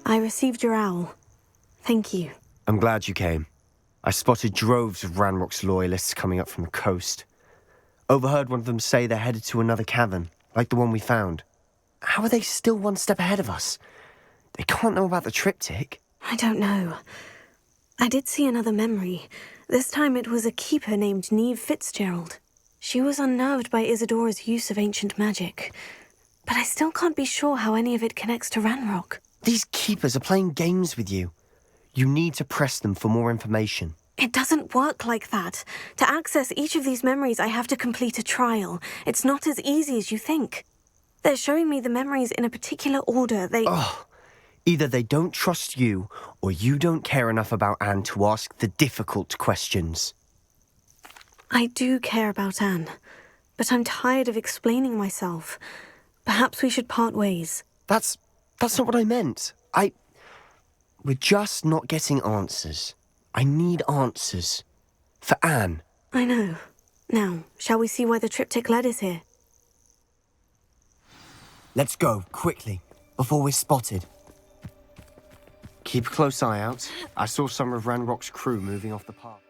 I received your owl. Thank you. I'm glad you came. I spotted droves of Ranrock's loyalists coming up from the coast. Overheard one of them say they're headed to another cavern, like the one we found. How are they still one step ahead of us? They can't know about the triptych. I don't know. I did see another memory. This time it was a keeper named Neve Fitzgerald. She was unnerved by Isadora's use of ancient magic. But I still can't be sure how any of it connects to Ranrock. These keepers are playing games with you. You need to press them for more information. It doesn't work like that. To access each of these memories, I have to complete a trial. It's not as easy as you think. They're showing me the memories in a particular order. Either they don't trust you, or you don't care enough about Anne to ask the difficult questions. I do care about Anne, but I'm tired of explaining myself. Perhaps we should part ways. That's not what I meant. We're just not getting answers. I need answers. For Anne. I know. Now, shall we see why the triptych led us here? Let's go, quickly, before we're spotted. Keep a close eye out. I saw some of Ranrock's crew moving off the path.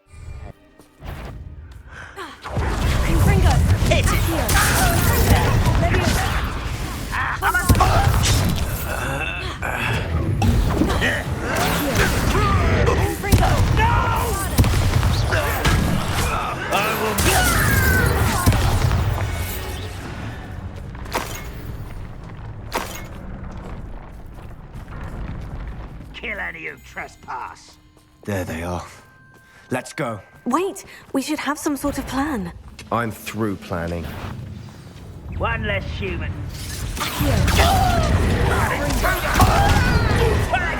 Ringo! Hit it! Kill any who trespass. There they are. Let's go. Wait! We should have some sort of plan. I'm through planning. One less human.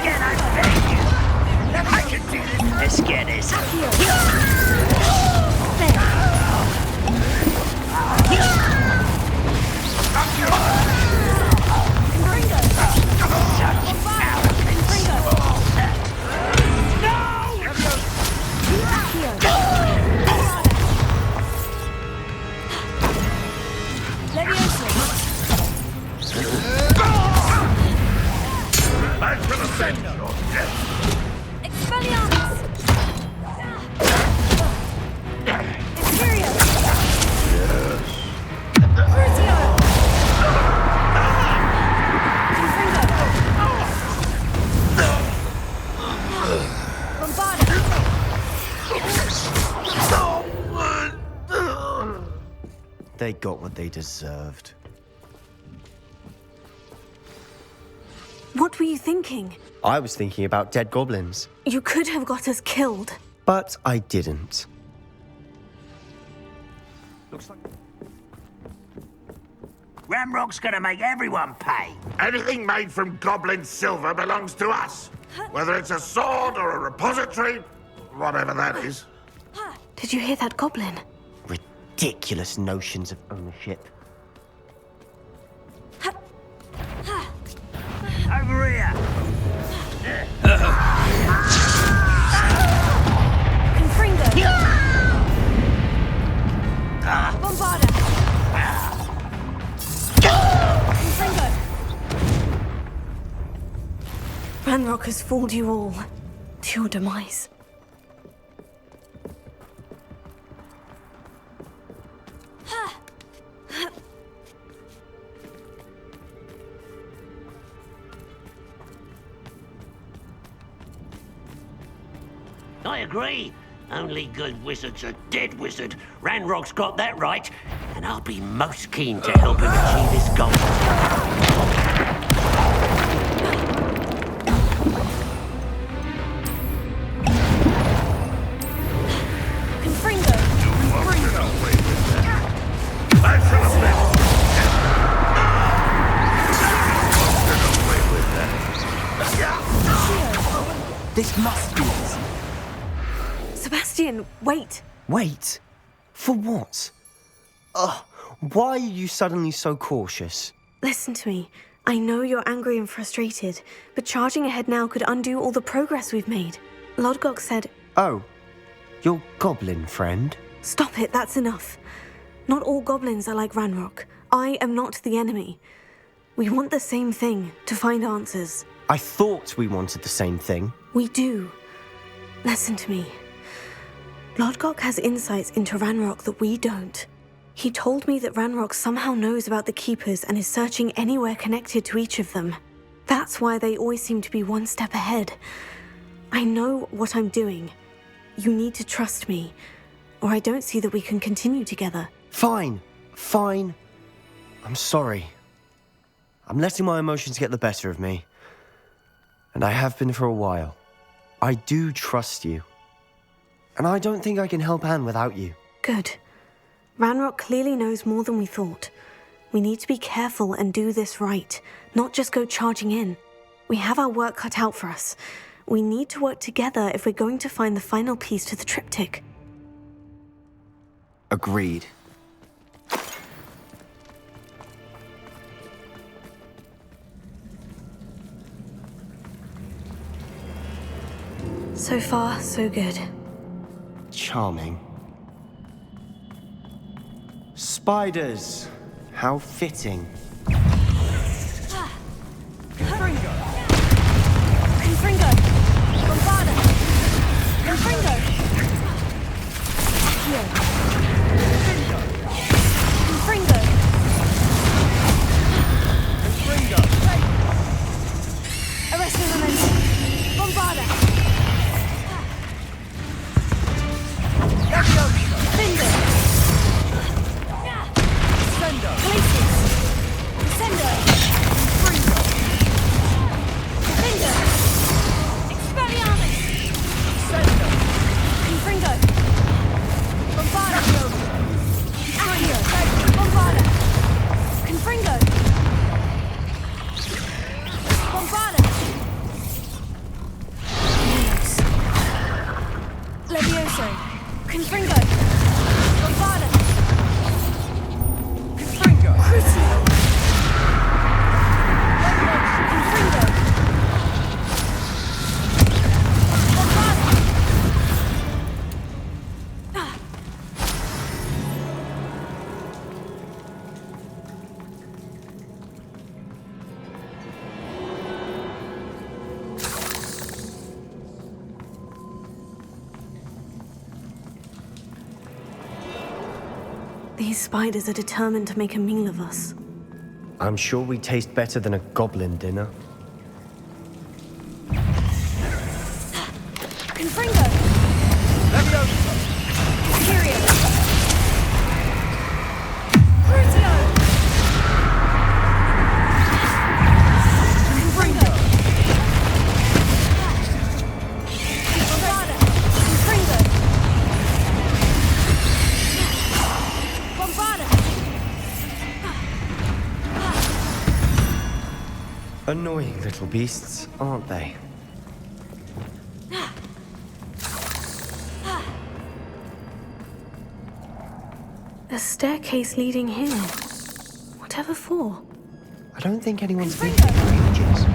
Again, I beg you. I can do this. Let's get this. They got what they deserved. What were you thinking? I was thinking about dead goblins. You could have got us killed. But I didn't. Looks like Ranrock's gonna make everyone pay. Anything made from goblin silver belongs to us. Whether it's a sword or a repository, whatever that is. Did you hear that goblin? Ridiculous notions of ownership. Over here. Confringo! Bombarda! Confringo! Ranrock has fooled you all to your demise. I agree. Only good wizard's a dead wizard. Ranrock's got that right, and I'll be most keen to help him achieve his goal. Confringo! This must be it. Sebastian, wait! Wait? For what? Why are you suddenly so cautious? Listen to me. I know you're angry and frustrated, but charging ahead now could undo all the progress we've made. Lodgok said... Oh, your goblin friend? Stop it, that's enough. Not all goblins are like Ranrock. I am not the enemy. We want the same thing, to find answers. I thought we wanted the same thing. We do. Listen to me. Lodgok has insights into Ranrock that we don't. He told me that Ranrock somehow knows about the Keepers and is searching anywhere connected to each of them. That's why they always seem to be one step ahead. I know what I'm doing. You need to trust me, or I don't see that we can continue together. Fine. I'm sorry. I'm letting my emotions get the better of me. And I have been for a while. I do trust you. And I don't think I can help Anne without you. Good. Ranrock clearly knows more than we thought. We need to be careful and do this right, not just go charging in. We have our work cut out for us. We need to work together if we're going to find the final piece to the triptych. Agreed. So far, so good. Charming. Spiders! How fitting. Confringo! Bombarda! Confringo! Accio! Confringo! Arresto Memento! Bombarda! Findo! Glacius! Descendo! Findo! Expelliarmus! Confringo! Bombarda! Accio! Bombarda! Confringo! Bombarda! Levioso! Confringo! Bombarda! Confringo! Crucio! Confringo! Bombarda! These spiders are determined to make a meal of us. I'm sure we taste better than a goblin dinner. Confringo! Imperio! Crucio! Confringo! Bombarda! Confringo! Bombarda! Annoying little beasts, aren't they? A staircase leading here. Whatever for? I don't think anyone's been here for ages.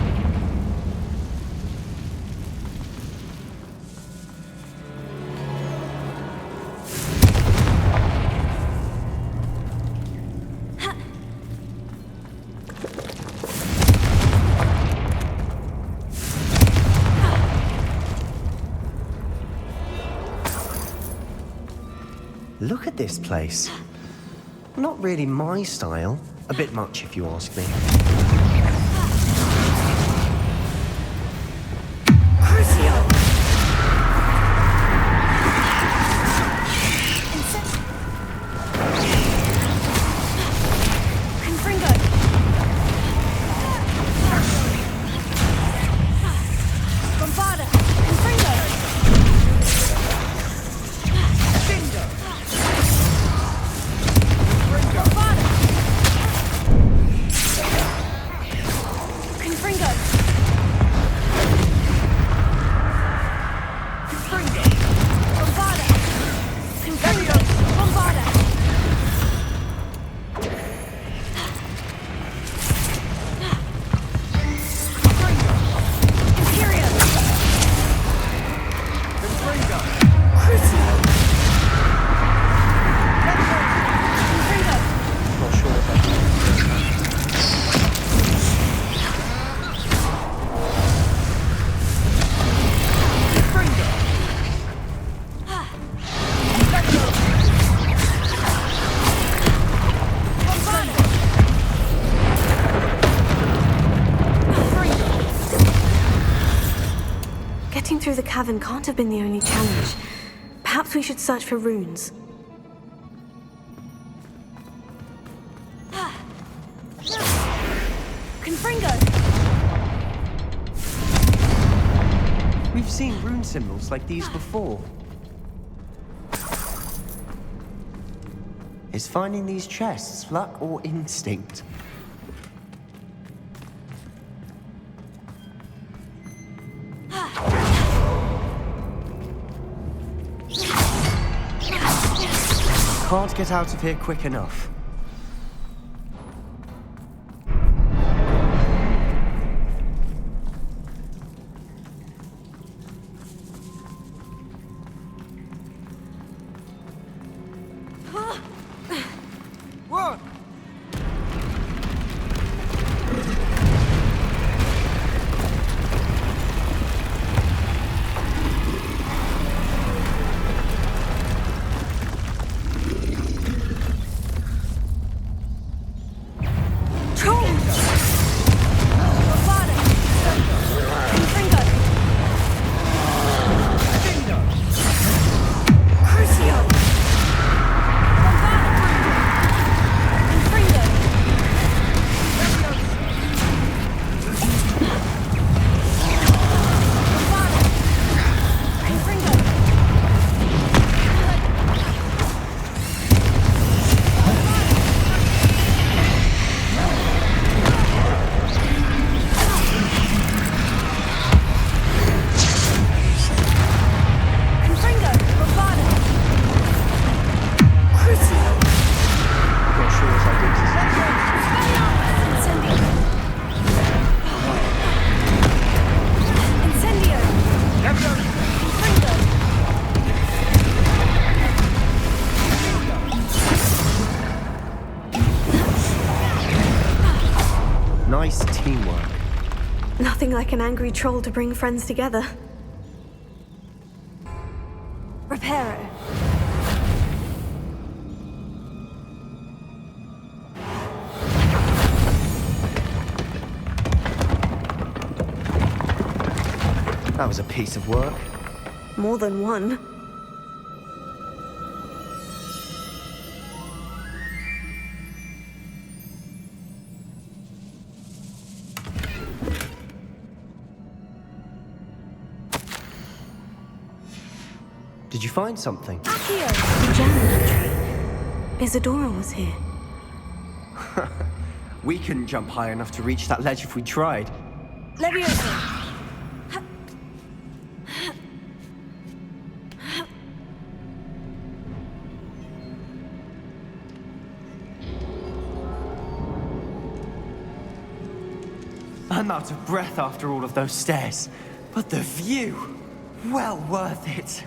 Look at this place. Not really my style. A bit much, if you ask me. Crucio! Confringo! Bombarda! Confringo! Bombarda! Getting through the cavern can't have been the only challenge. Perhaps we should search for runes. Confringo! We've seen rune symbols like these before. Is finding these chests luck or instinct? Can't get out of here quick enough. What? Nice teamwork. Nothing like an angry troll to bring friends together. Reparo. That was a piece of work. More than one. Did you find something? Accio. The journal entry. Isadora was here. We couldn't jump high enough to reach that ledge if we tried. Leviosa. I'm out of breath after all of those stairs. But the view, well worth it.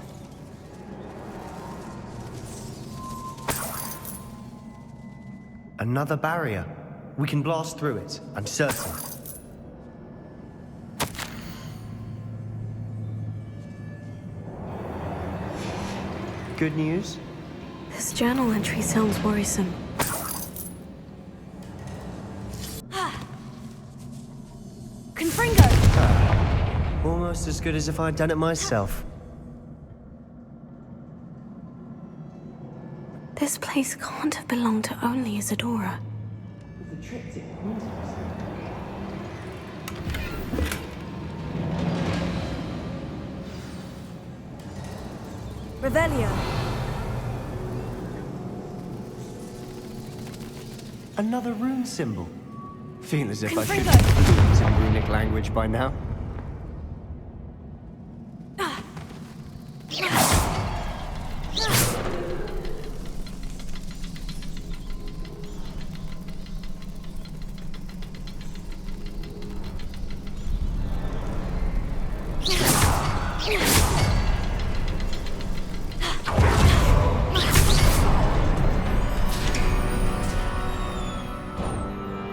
Another barrier. We can blast through it, I'm certain. Good news? This journal entry sounds worrisome. Confringo. Almost as good as if I'd done it myself. This place can't have belonged to only Isadora. Revelio. Another rune symbol. Feel as if I should Confringo. be fluent in runic language by now.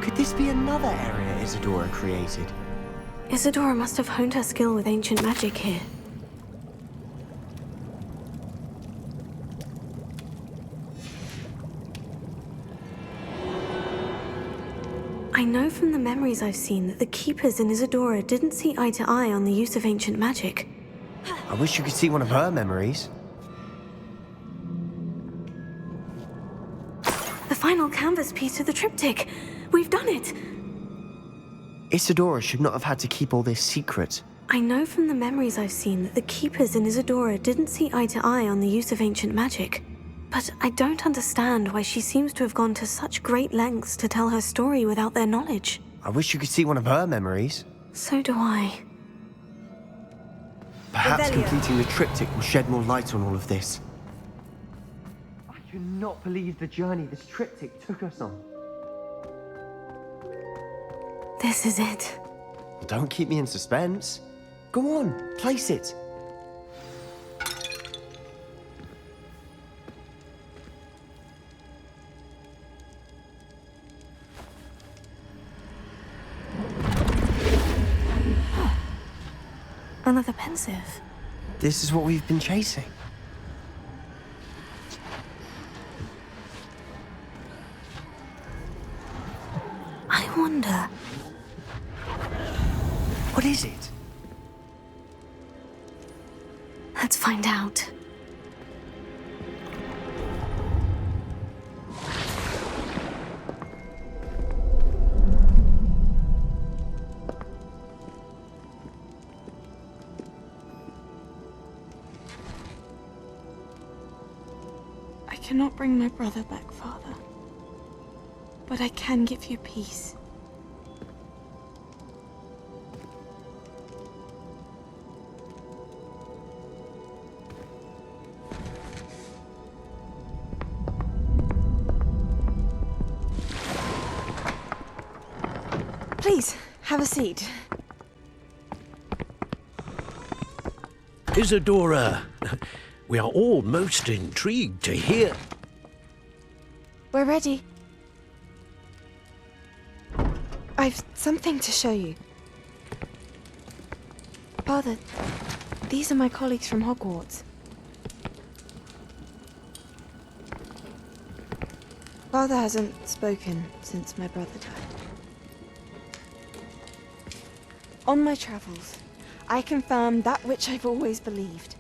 Could this be another area Isadora created? Isadora must have honed her skill with ancient magic here. I know from the memories I've seen that the Keepers in Isadora didn't see eye to eye on the use of ancient magic. I wish you could see one of her memories. The final canvas piece of the triptych. We've done it. Isadora should not have had to keep all this secret. I know from the memories I've seen that the Keepers and Isadora didn't see eye to eye on the use of ancient magic. But I don't understand why she seems to have gone to such great lengths to tell her story without their knowledge. I wish you could see one of her memories. So do I. Perhaps Revelio. completing the triptych will shed more light on all of this. I cannot believe the journey this triptych took us on. This is it. Well, don't keep me in suspense. Go on, place it. Another pensive. This is what we've been chasing. I wonder. What is it? Let's find out. I cannot bring my brother back, Father. But I can give you peace. Please, have a seat. Isadora, we are all most intrigued to hear. We're ready. I've something to show you. Father, these are my colleagues from Hogwarts. Father hasn't spoken since my brother died. On my travels, I confirmed that which I've always believed.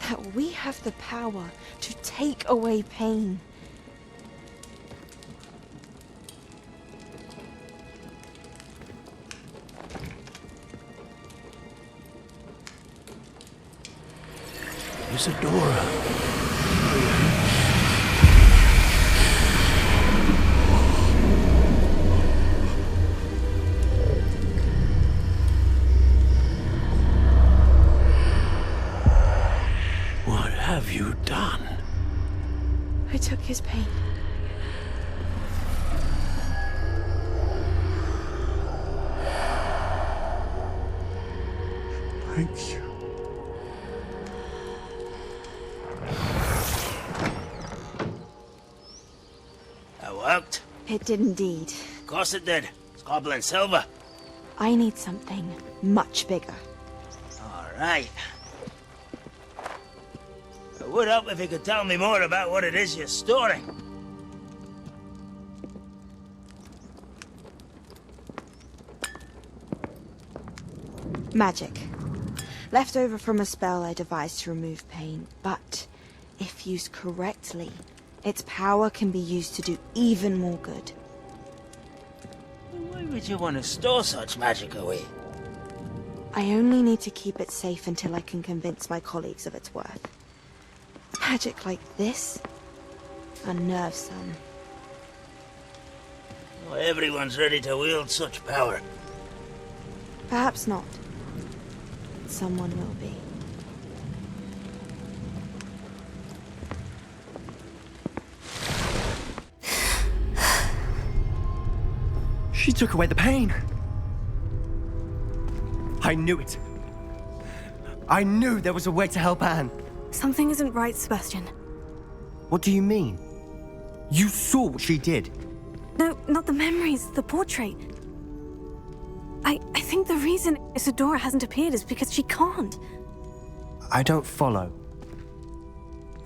That we have the power to take away pain. Isadora. What have you done? I took his pain. Thank you. That worked. It did indeed. Of course it did. It's goblin silver. I need something much bigger. All right. It would help if you could tell me more about what it is you're storing. Magic. Left over from a spell I devised to remove pain, but if used correctly, its power can be used to do even more good. Why would you want to store such magic away? I only need to keep it safe until I can convince my colleagues of its worth. Magic like this unnerves some. Not everyone's ready to wield such power. Perhaps not. Someone will be. She took away the pain. I knew it. I knew there was a way to help Anne. Something isn't right, Sebastian. What do you mean? You saw what she did. No, not the memories, the portrait. I think the reason Isadora hasn't appeared is because she can't. I don't follow.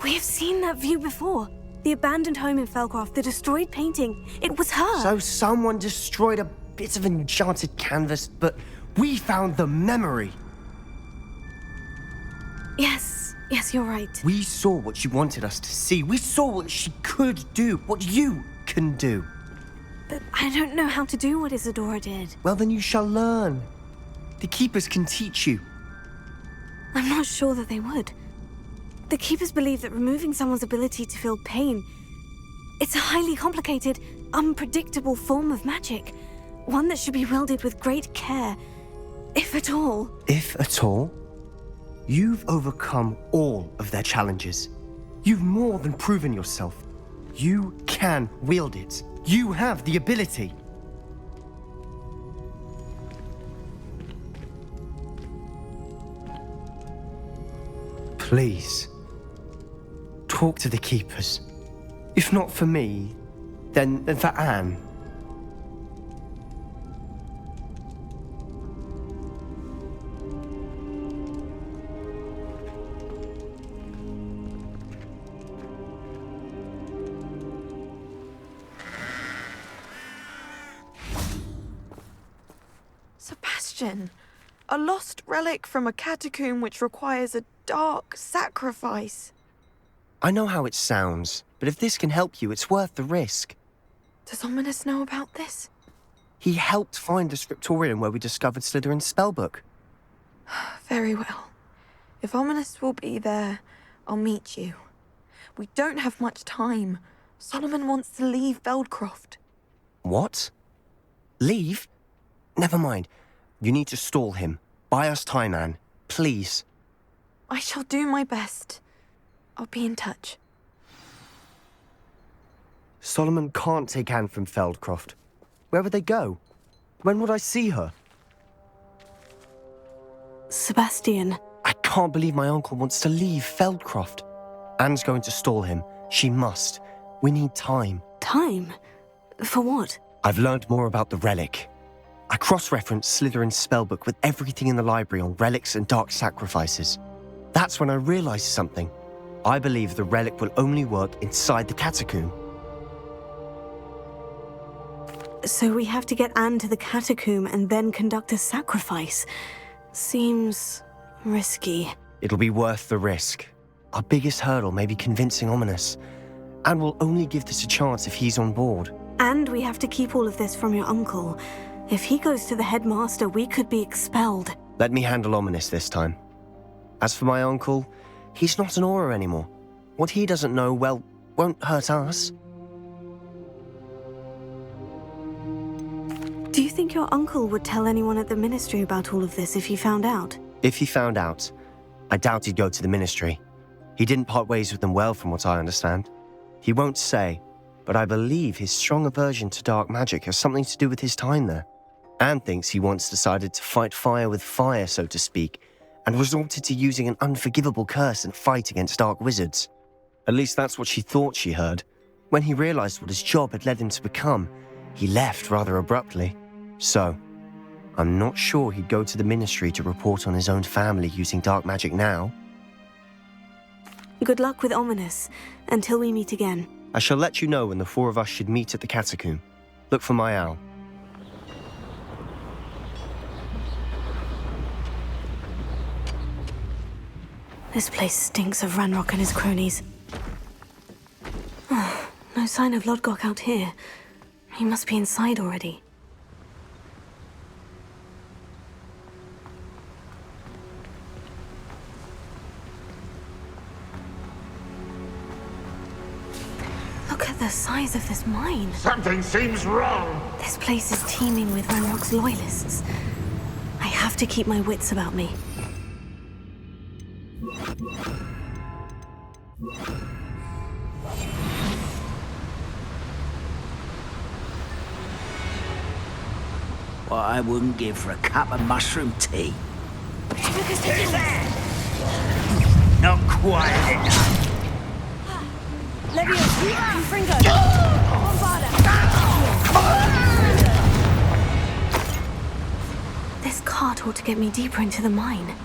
We have seen that view before. The abandoned home in Felcroft, the destroyed painting. It was her. So someone destroyed a bit of enchanted canvas, but we found the memory. Yes, you're right. We saw what she wanted us to see. We saw what she could do, what you can do. But I don't know how to do what Isadora did. Well, then you shall learn. The Keepers can teach you. I'm not sure that they would. The Keepers believe that removing someone's ability to feel pain, it's a highly complicated, unpredictable form of magic. One that should be wielded with great care, if at all. If at all? You've overcome all of their challenges. You've more than proven yourself. You can wield it. You have the ability. Please, talk to the Keepers. If not for me, then for Anne. Sebastian, a lost relic from a catacomb which requires a dark sacrifice. I know how it sounds, but if this can help you, it's worth the risk. Does Ominous know about this? He helped find the scriptorium where we discovered Slytherin's spellbook. Very well. If Ominous will be there, I'll meet you. We don't have much time. Solomon wants to leave Feldcroft. What? Leave? Never mind. You need to stall him. Buy us time, Anne. Please. I shall do my best. I'll be in touch. Solomon can't take Anne from Feldcroft. Where would they go? When would I see her? Sebastian. I can't believe my uncle wants to leave Feldcroft. Anne's going to stall him. She must. We need time. Time? For what? I've learned more about the relic. I cross-referenced Slytherin's spellbook with everything in the library on relics and dark sacrifices. That's when I realized something. I believe the relic will only work inside the catacomb. So we have to get Anne to the catacomb and then conduct a sacrifice. Seems risky. It'll be worth the risk. Our biggest hurdle may be convincing Ominous. And we'll only give this a chance if he's on board. And we have to keep all of this from your uncle. If he goes to the headmaster, we could be expelled. Let me handle Ominous this time. As for my uncle, he's not an Auror anymore. What he doesn't know, well, won't hurt us. Do you think your uncle would tell anyone at the ministry about all of this if he found out? If he found out, I doubt he'd go to the ministry. He didn't part ways with them well, from what I understand. He won't say, but I believe his strong aversion to dark magic has something to do with his time there. Anne thinks he once decided to fight fire with fire, so to speak, and resorted to using an unforgivable curse in a fight against dark wizards. At least that's what she thought she heard. When he realized what his job had led him to become, he left rather abruptly. So, I'm not sure he'd go to the ministry to report on his own family using dark magic now. Good luck with Ominous, until we meet again. I shall let you know when the four of us should meet at the catacomb. Look for my owl. This place stinks of Ranrock and his cronies. Oh, no sign of Lodgok out here. He must be inside already. Look at the size of this mine. Something seems wrong. This place is teeming with Ranrock's loyalists. I have to keep my wits about me. What I wouldn't give for a cup of mushroom tea. Not quite enough. Leviosa, Confringo, Bombarda. This cart ought to get me deeper into the mine.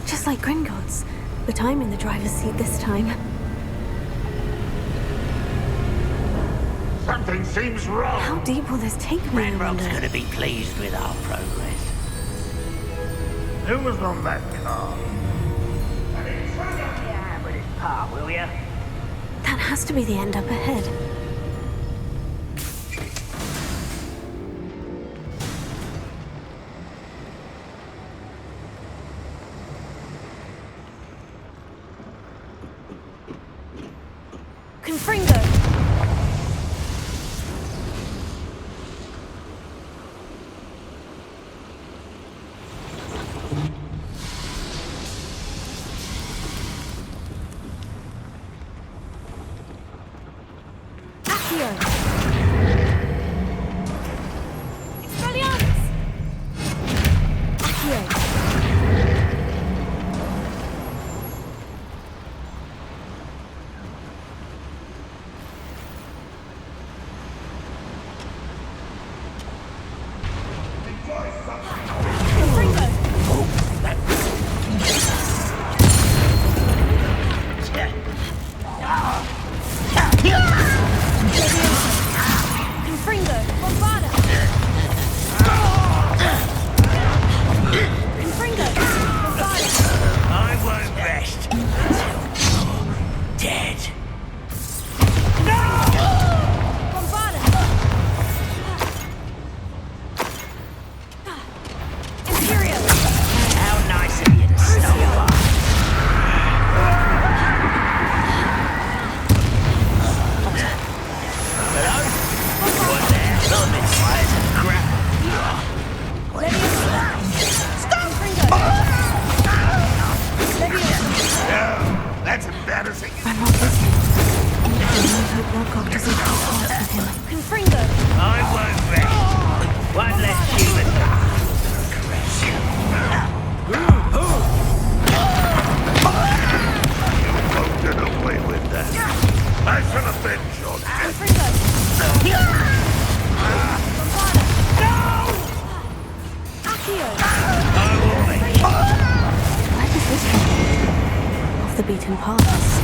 Just like Gringotts, but I'm in the driver's seat this time. Something seems wrong. How deep will this take me, I Ranrock's wonder? gonna be pleased with our progress. Who was on that car? Will ya? That has to be the end up ahead. Confringo! The beaten paths.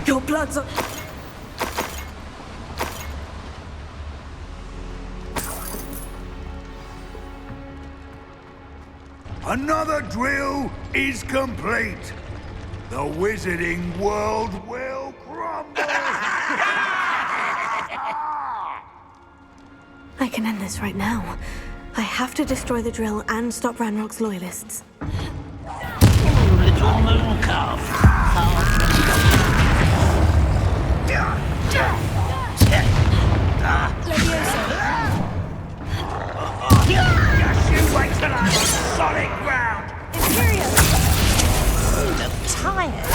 Your blood's up. Another drill is complete. The wizarding world will crumble. I can end this right now. I have to destroy the drill and stop Ranrock's loyalists. Little moon calf. Just you wait till I'm on solid ground. Imperial! You look tired.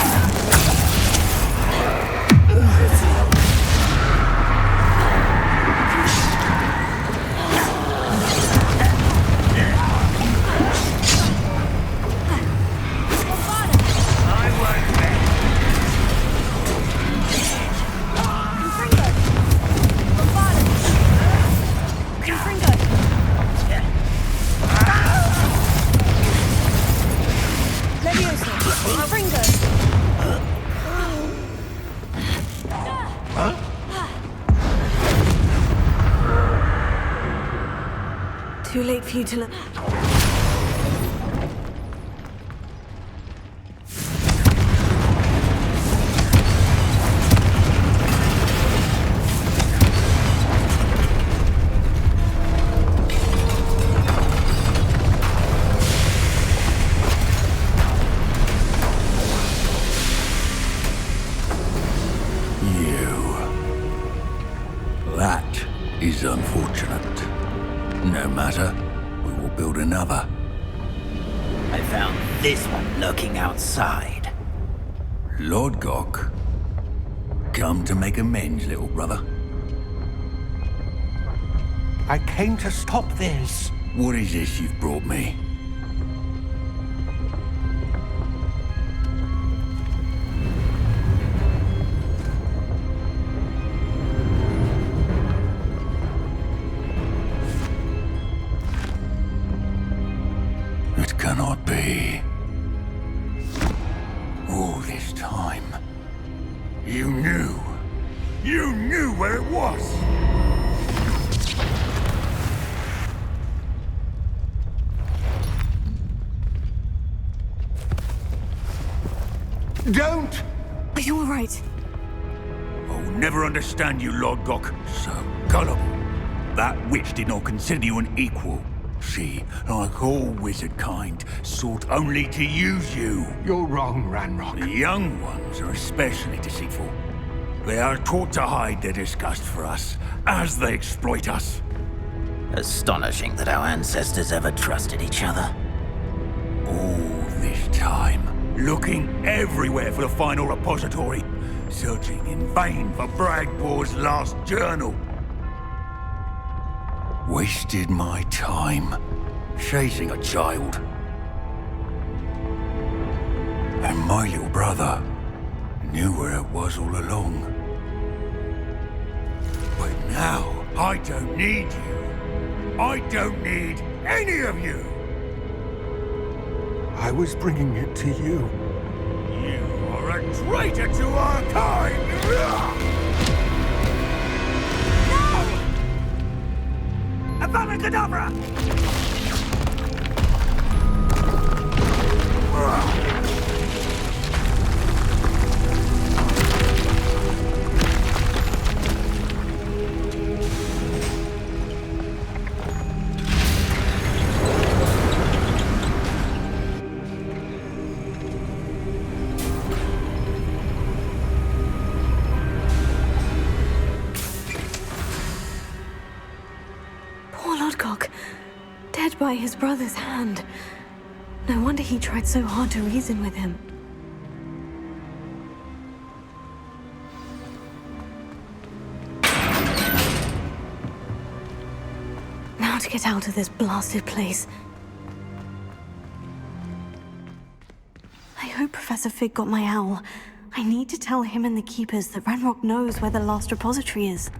Too late for you to look. That is unfortunate. No matter, we will build another. I found this one lurking outside. Lord Gok, come to make amends, little brother. I came to stop this. What is this you've brought me? It cannot be. All this time, you knew. You knew where it was. Don't! Are you all right? I'll never understand you, Lord Gok. So gullible. That witch did not consider you an equal. She, like all wizard kind, sought only to use you. You're wrong, Ranrock. The young ones are especially deceitful. They are taught to hide their disgust for us, as they exploit us. Astonishing that our ancestors ever trusted each other. All this time, looking everywhere for the final repository, searching in vain for Bragbor's last journal. Wasted my time, chasing a child. And my little brother knew where it was all along. But now, I don't need you. I don't need any of you. I was bringing it to you. You are a traitor to our kind! Avada Kedavra! Dead by his brother's hand. No wonder he tried so hard to reason with him. Now to get out of this blasted place. I hope Professor Fig got my owl. I need to tell him and the Keepers that Ranrock knows where the last repository is.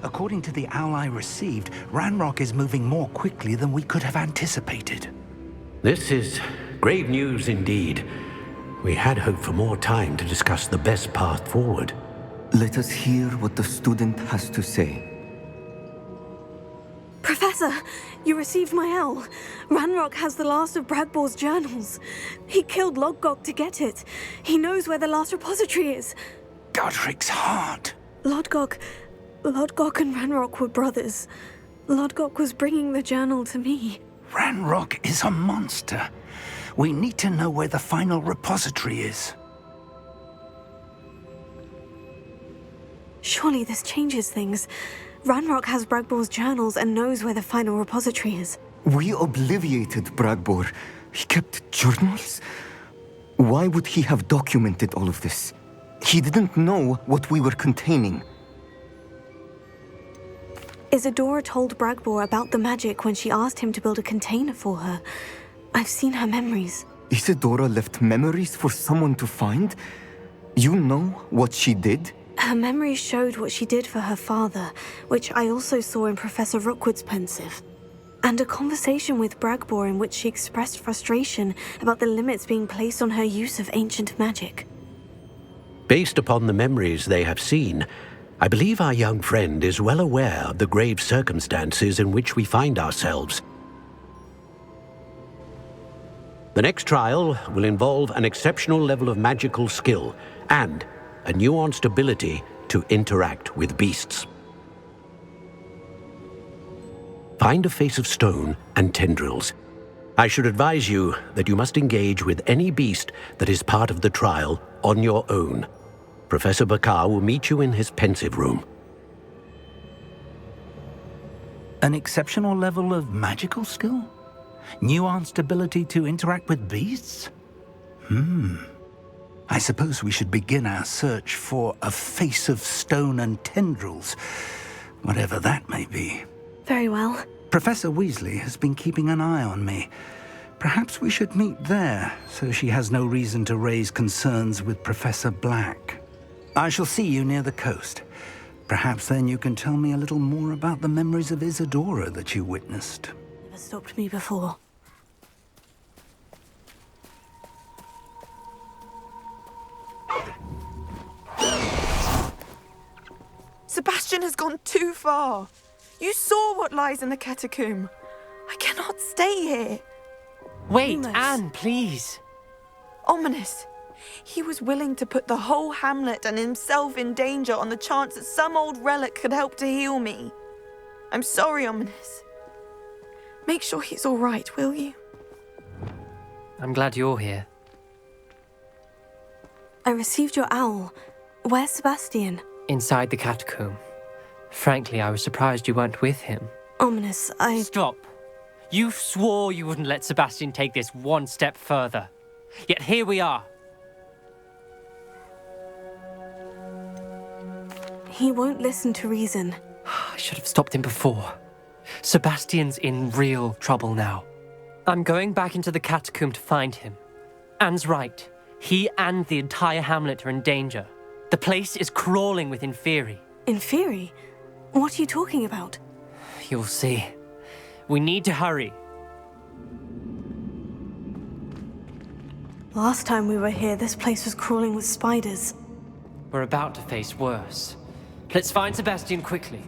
According to the owl I received, Ranrock is moving more quickly than we could have anticipated. This is grave news indeed. We had hoped for more time to discuss the best path forward. Let us hear what the student has to say. Professor, you received my owl. Ranrock has the last of Bragbor's journals. He killed Lodgok to get it. He knows where the last repository is. Godric's heart. Lodgok and Ranrock were brothers. Lodgok was bringing the journal to me. Ranrock is a monster. We need to know where the final repository is. Surely this changes things. Ranrock has Bragbor's journals and knows where the final repository is. We obliviated Bragbor. He kept journals? Why would he have documented all of this? He didn't know what we were containing. Isadora told Bragbor about the magic when she asked him to build a container for her. I've seen her memories. Isadora left memories for someone to find? You know what she did? Her memories showed what she did for her father, which I also saw in Professor Rookwood's pensive. And a conversation with Bragbor in which she expressed frustration about the limits being placed on her use of ancient magic. Based upon the memories they have seen, I believe our young friend is well aware of the grave circumstances in which we find ourselves. The next trial will involve an exceptional level of magical skill and a nuanced ability to interact with beasts. Find a face of stone and tendrils. I should advise you that you must engage with any beast that is part of the trial on your own. Professor Bakar will meet you in his pensive room. An exceptional level of magical skill? Nuanced ability to interact with beasts? I suppose we should begin our search for a face of stone and tendrils, whatever that may be. Very well. Professor Weasley has been keeping an eye on me. Perhaps we should meet there, so she has no reason to raise concerns with Professor Black. I shall see you near the coast. Perhaps then you can tell me a little more about the memories of Isadora that you witnessed. Never stopped me before. Sebastian has gone too far. You saw what lies in the catacomb. I cannot stay here. Wait, Lumos. Anne, please. Ominous. He was willing to put the whole hamlet and himself in danger on the chance that some old relic could help to heal me. I'm sorry, Ominous. Make sure he's all right, will you? I'm glad you're here. I received your owl. Where's Sebastian? Inside the catacomb. Frankly, I was surprised you weren't with him. Ominous, Stop. You swore you wouldn't let Sebastian take this one step further. Yet here we are. He won't listen to reason. I should have stopped him before. Sebastian's in real trouble now. I'm going back into the catacomb to find him. Anne's right. He and the entire hamlet are in danger. The place is crawling with Inferi. Inferi? What are you talking about? You'll see. We need to hurry. Last time we were here, this place was crawling with spiders. We're about to face worse. Let's find Sebastian quickly.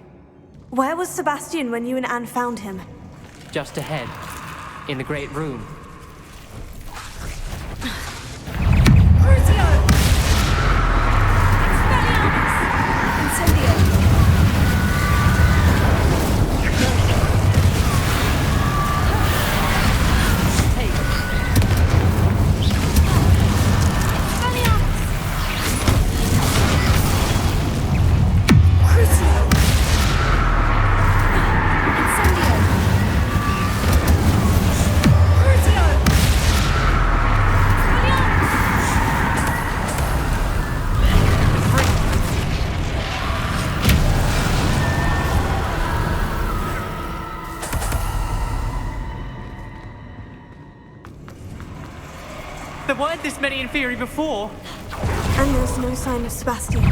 Where was Sebastian when you and Anne found him? Just ahead, in the great room. There weren't this many Inferi before. And there's no sign of Sebastian.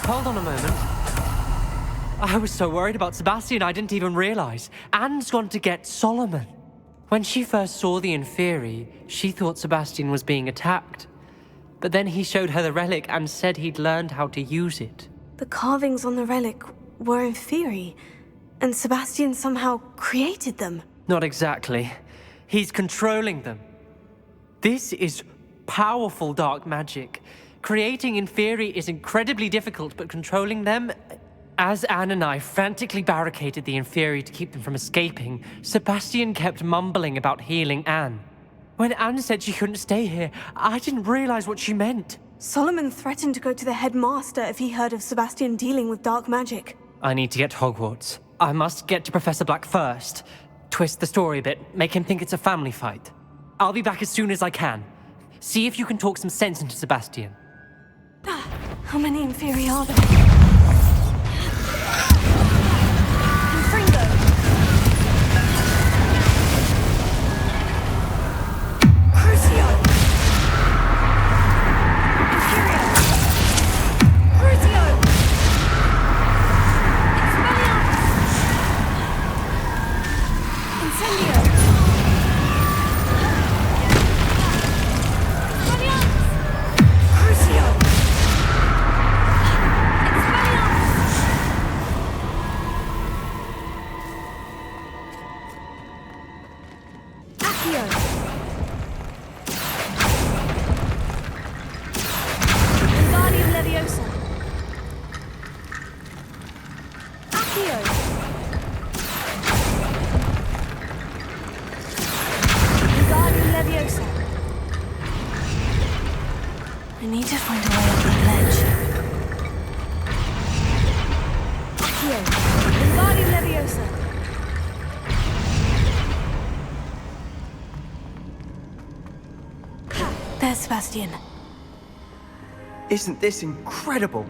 Hold on a moment. I was so worried about Sebastian I didn't even realize. Anne's gone to get Solomon. When she first saw the Inferi, she thought Sebastian was being attacked. But then he showed her the relic and said he'd learned how to use it. The carvings on the relic were Inferi, and Sebastian somehow created them. Not exactly. He's controlling them. This is powerful dark magic. Creating Inferi is incredibly difficult, but controlling them... As Anne and I frantically barricaded the Inferi to keep them from escaping, Sebastian kept mumbling about healing Anne. When Anne said she couldn't stay here, I didn't realize what she meant. Solomon threatened to go to the headmaster if he heard of Sebastian dealing with dark magic. I need to get to Hogwarts. I must get to Professor Black first. Twist the story a bit, make him think it's a family fight. I'll be back as soon as I can. See if you can talk some sense into Sebastian. How many Inferi are there? I need to find a way up that ledge. There's Sebastian. Isn't this incredible?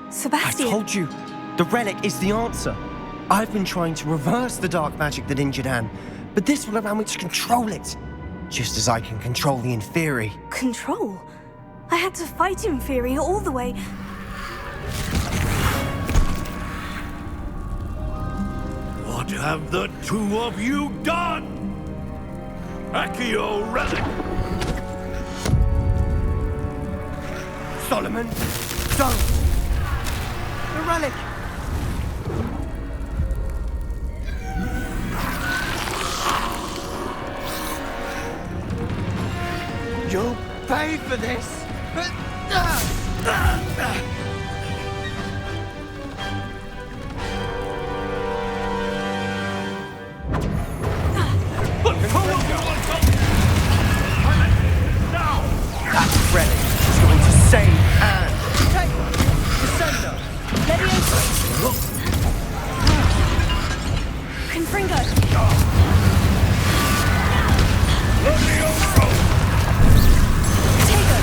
Sebastian! I told you, the relic is the answer. I've been trying to reverse the dark magic that injured Anne, but this will allow me to control it. Just as I can control the Inferi. Control? I had to fight Inferi all the way. What have the two of you done? Accio relic! Solomon, don't! The relic! You'll pay for this! That relic is going to save Anne! Descendo! Leviosa! Confringo! Leviosa! Tego!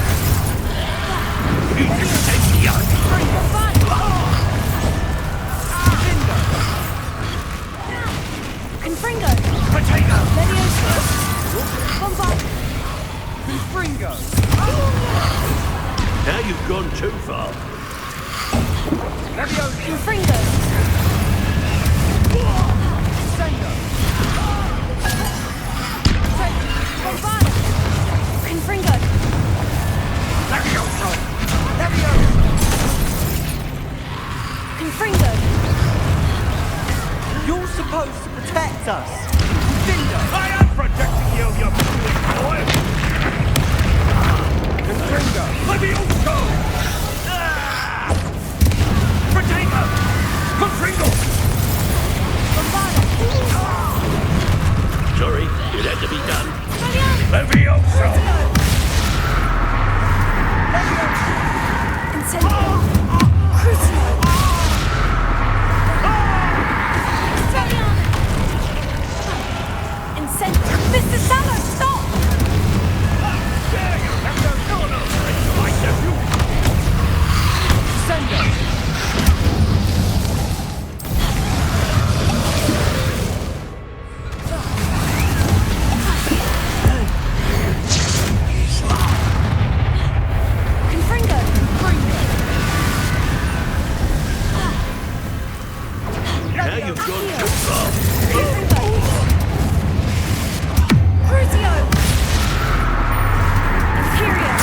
Confringo! Potato! Leviosa! Bombard! Confringo! Now you've gone too far. Leviosa! Confringo! Descendo! Bombard! Confringo! Leviosa! Leviosa! Confringo! You're supposed to protect us! Dindo! I am protecting you, you foolish boy! Confringo! Leviosa! Potato! Confringo! Sorry, it had to be done. Leviosa! Incendio! Crucio! Incendio! Mr. Sallow, stop! Descendo! Confringo! Now you've gone too far. Crucio! Imperio!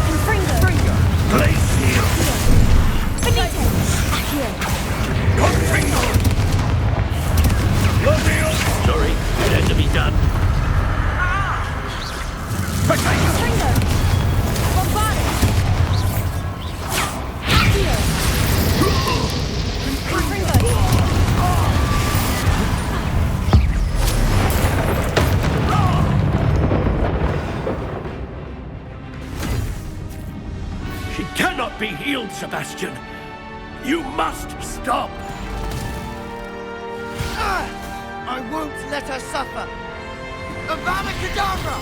Confringo! Glacial! Benito! Accio! Confringo! Leviosa! Sorry, it had to be done. Potato! Confringo! Bombard! Accio! Confringo! She cannot be healed, Sebastian. You must stop. I won't let her suffer! Avada Kedavra!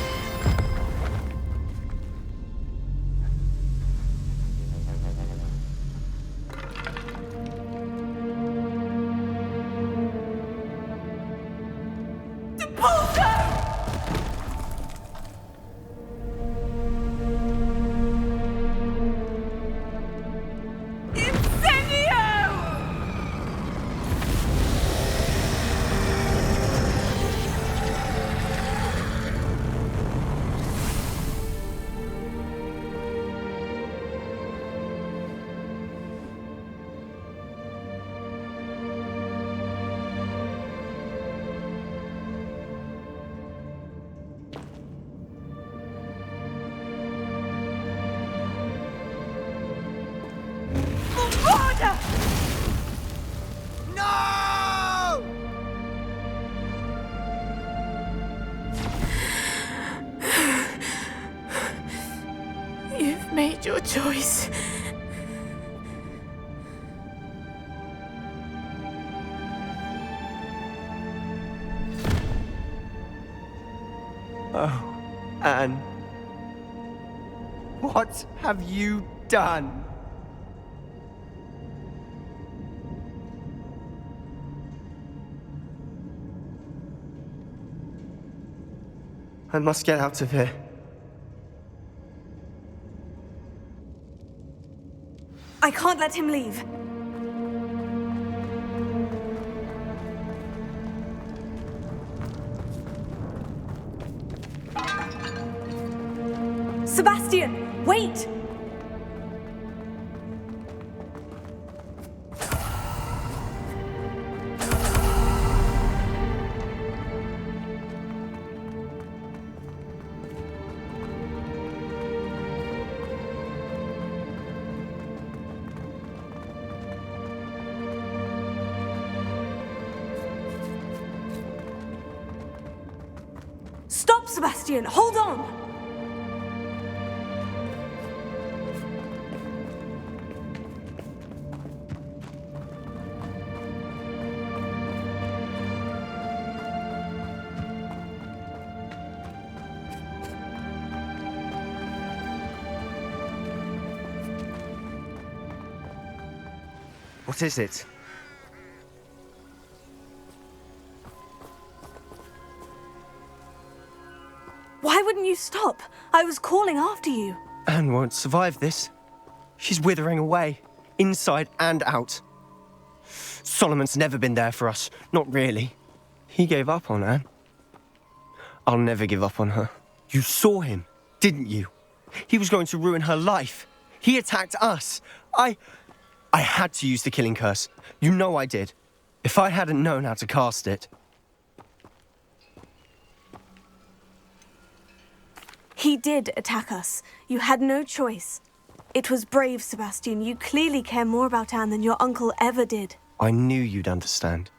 No! You've made your choice. Oh, Anne. What have you done? I must get out of here. I can't let him leave. Sebastian, wait! Stop, Sebastian! Hold on! What is it? Why wouldn't you stop? I was calling after you. Anne won't survive this. She's withering away, inside and out. Solomon's never been there for us, not really. He gave up on Anne. I'll never give up on her. You saw him, didn't you? He was going to ruin her life. He attacked us. I had to use the killing curse. You know I did. If I hadn't known how to cast it... He did attack us. You had no choice. It was brave, Sebastian. You clearly care more about Anne than your uncle ever did. I knew you'd understand.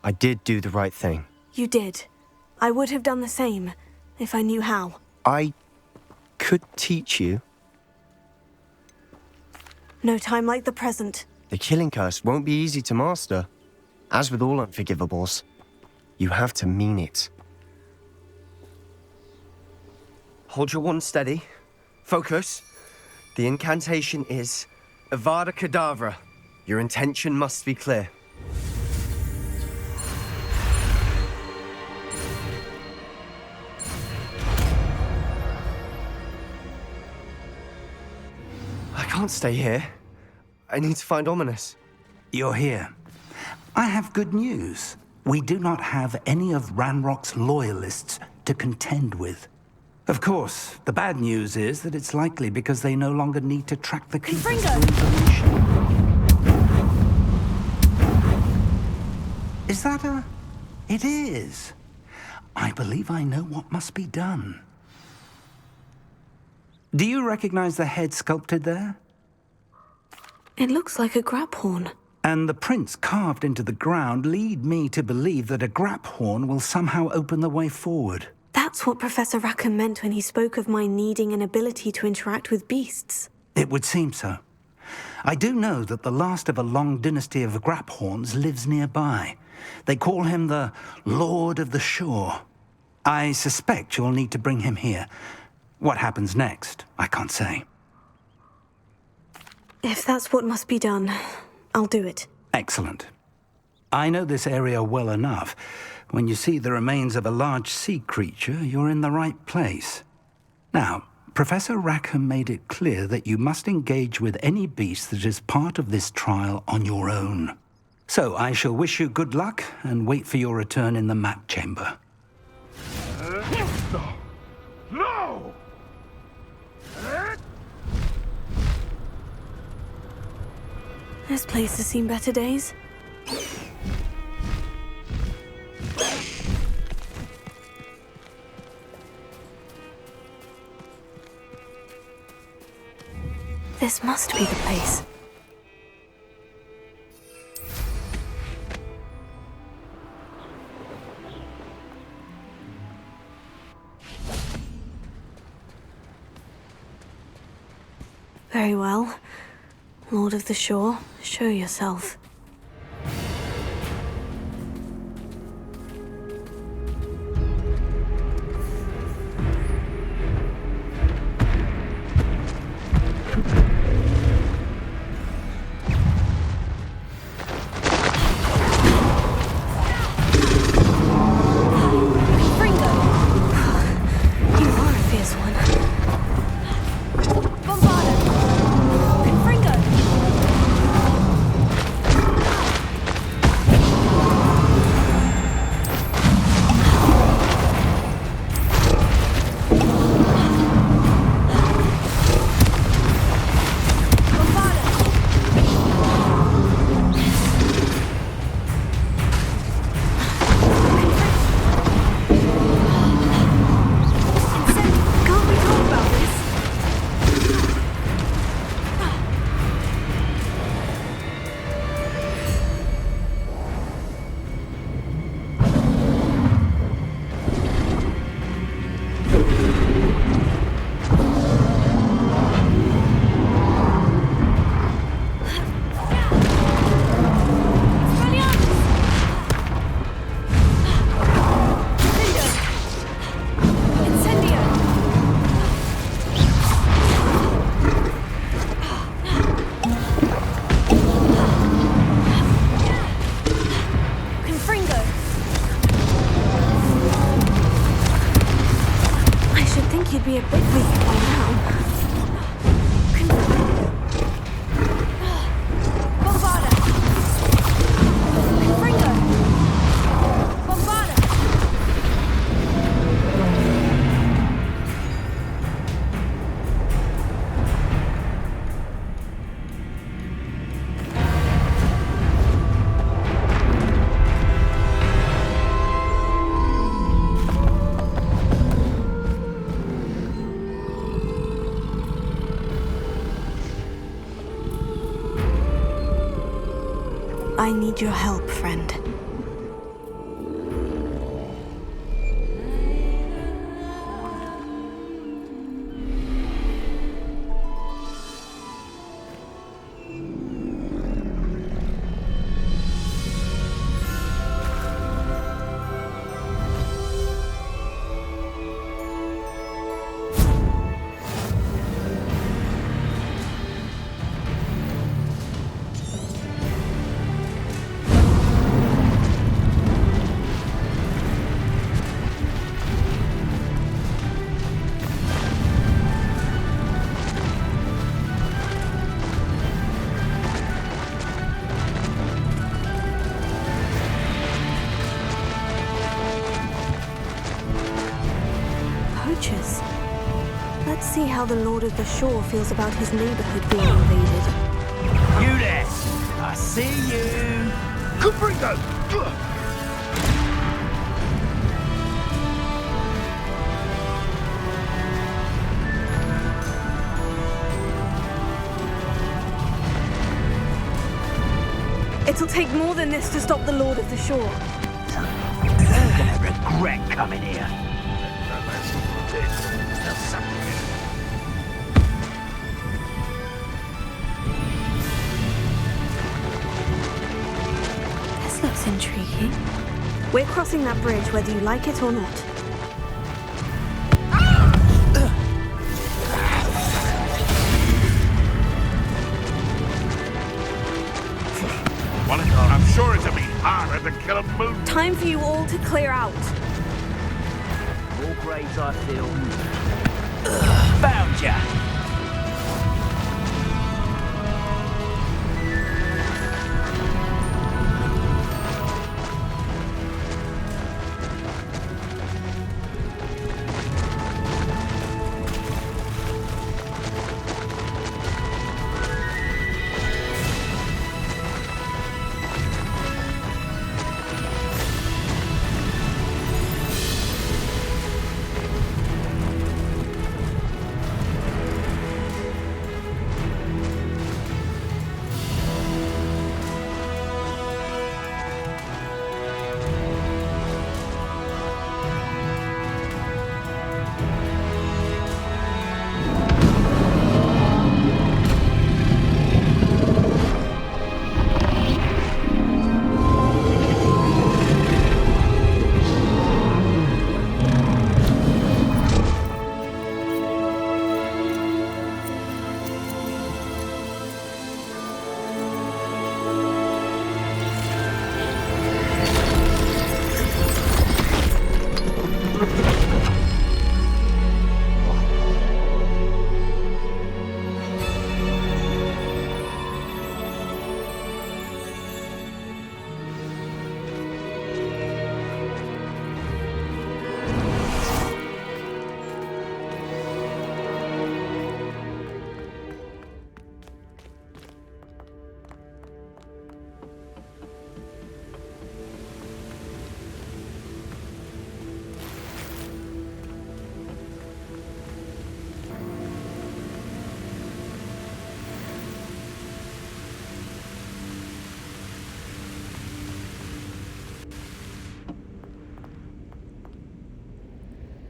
I did do the right thing. You did. I would have done the same, if I knew how. I could teach you. No time like the present. The killing curse won't be easy to master. As with all unforgivables, you have to mean it. Hold your wand steady. Focus. The incantation is Avada Kedavra. Your intention must be clear. I can't stay here. I need to find Ominous. You're here. I have good news. We do not have any of Ranrock's loyalists to contend with. Of course, the bad news is that it's likely because they no longer need to track the keepers for information. Is that a... It is. I believe I know what must be done. Do you recognize the head sculpted there? It looks like a grab horn. And the prints carved into the ground lead me to believe that a grab horn will somehow open the way forward. That's what Professor Rackham meant when he spoke of my needing an ability to interact with beasts. It would seem so. I do know that the last of a long dynasty of Graphorns lives nearby. They call him the Lord of the Shore. I suspect you'll need to bring him here. What happens next, I can't say. If that's what must be done, I'll do it. Excellent. I know this area well enough. When you see the remains of a large sea creature, you're in the right place. Now, Professor Rackham made it clear that you must engage with any beast that is part of this trial on your own. So I shall wish you good luck and wait for your return in the map chamber. No! This place has seen better days. This must be the place. Very well. Lord of the Shore, show yourself. think you'd be a bit weak by now. Bombarda! Gryffindor! Bombarda! I need your help, friend. Poachers. Let's see how the Lord of the Shore feels about his neighborhood being invaded. You there! I see you! Gryffindor! It'll take more than this to stop the Lord of the Shore. You're gonna regret coming here. This looks intriguing. We're crossing that bridge whether you like it or not. I'm sure it'll be harder to kill a moon. Time for you all to clear out. More graves I feel. Found ya!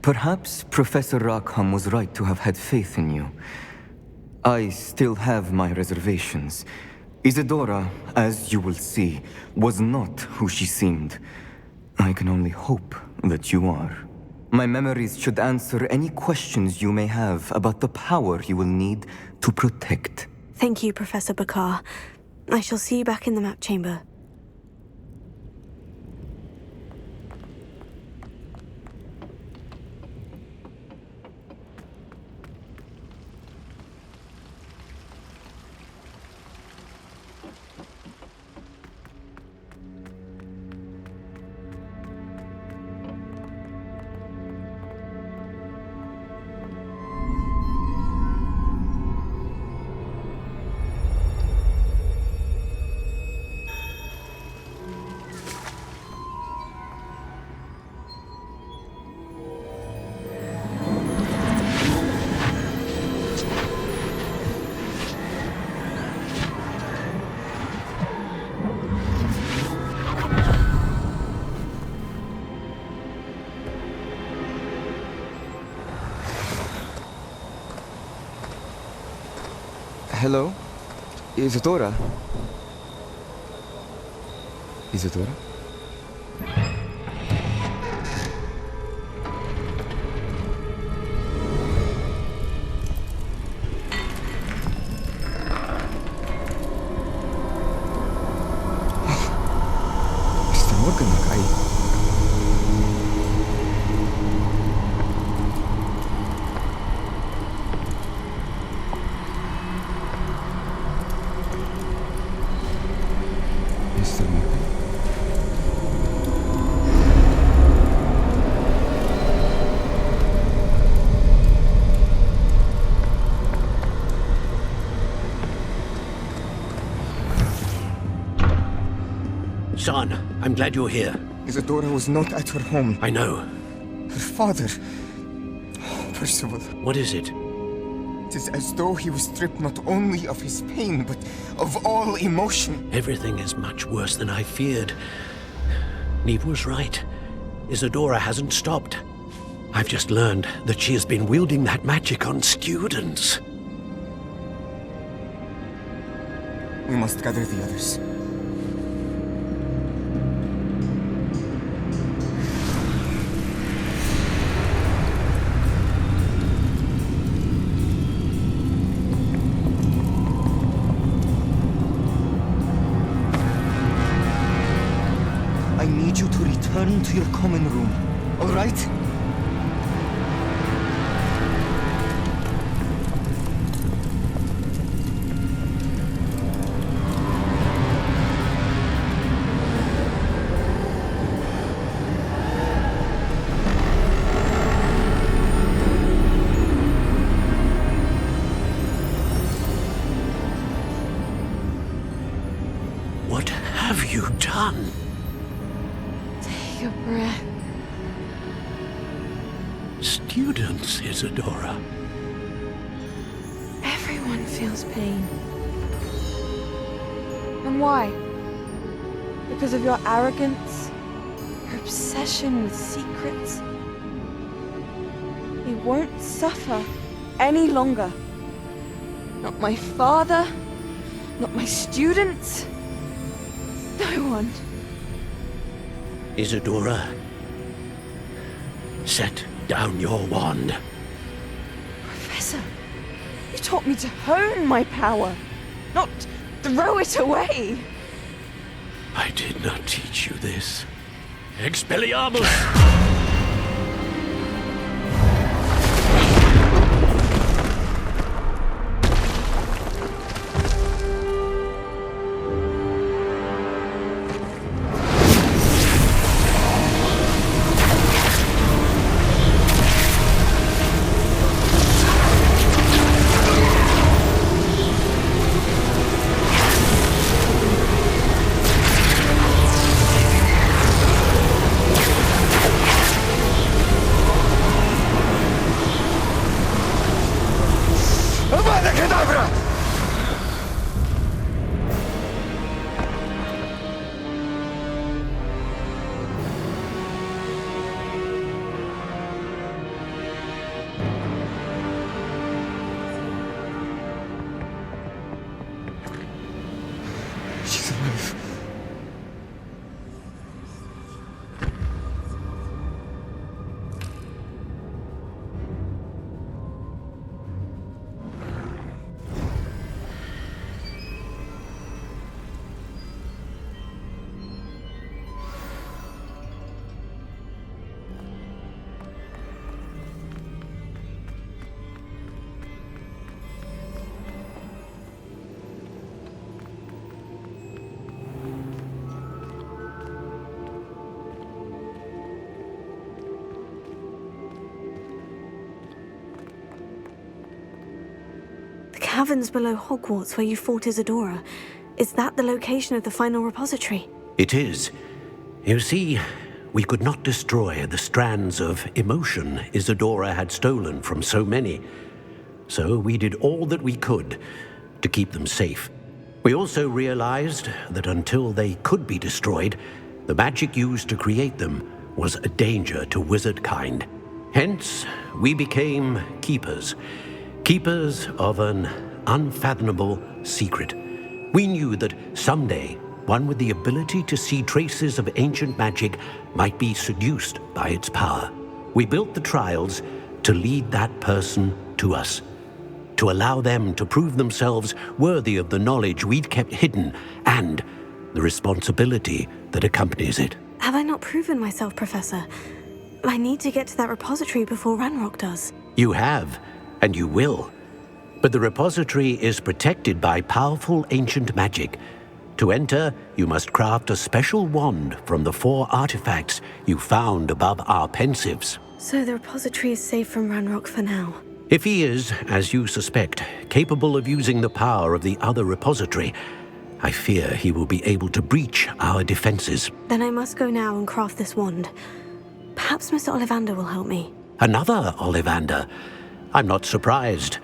Perhaps Professor Rackham was right to have had faith in you. I still have my reservations. Isadora, as you will see, was not who she seemed. I can only hope that you are. My memories should answer any questions you may have about the power you will need to protect. Thank you, Professor Bakar. I shall see you back in the map chamber. Hello? Isadora? Isadora? Mr. Morgan, Mr. Morgan? Son, I'm glad you're here. Isadora was not at her home. I know. Her father... Oh, Percival. What is it? It is as though he was stripped not only of his pain, but of all emotion. Everything is much worse than I feared. Neve was right. Isadora hasn't stopped. I've just learned that she has been wielding that magic on students. We must gather the others. I need you to return to your common room, all right? What have you done? Take a breath. Students, Isadora. Everyone feels pain. And why? Because of your arrogance? Your obsession with secrets? We won't suffer any longer. Not my father, not my students, no one. Isadora, set down your wand. Professor, you taught me to hone my power, not throw it away. I did not teach you this. Expelliarmus! She's alive. Caverns below Hogwarts where you fought Isadora. Is that the location of the final repository? It is. You see, we could not destroy the strands of emotion Isadora had stolen from so many. So we did all that we could to keep them safe. We also realized that until they could be destroyed, the magic used to create them was a danger to wizard kind. Hence, we became keepers. Keepers of an unfathomable secret. We knew that someday, one with the ability to see traces of ancient magic might be seduced by its power. We built the trials to lead that person to us, to allow them to prove themselves worthy of the knowledge we'd kept hidden and the responsibility that accompanies it. Have I not proven myself, Professor? I need to get to that repository before Ranrock does. You have, and you will. But the repository is protected by powerful ancient magic. To enter, you must craft a special wand from the 4 artifacts you found above our pensives. So the repository is safe from Ranrock for now. If he is, as you suspect, capable of using the power of the other repository, I fear he will be able to breach our defenses. Then I must go now and craft this wand. Perhaps Mr. Ollivander will help me. Another Ollivander? I'm not surprised.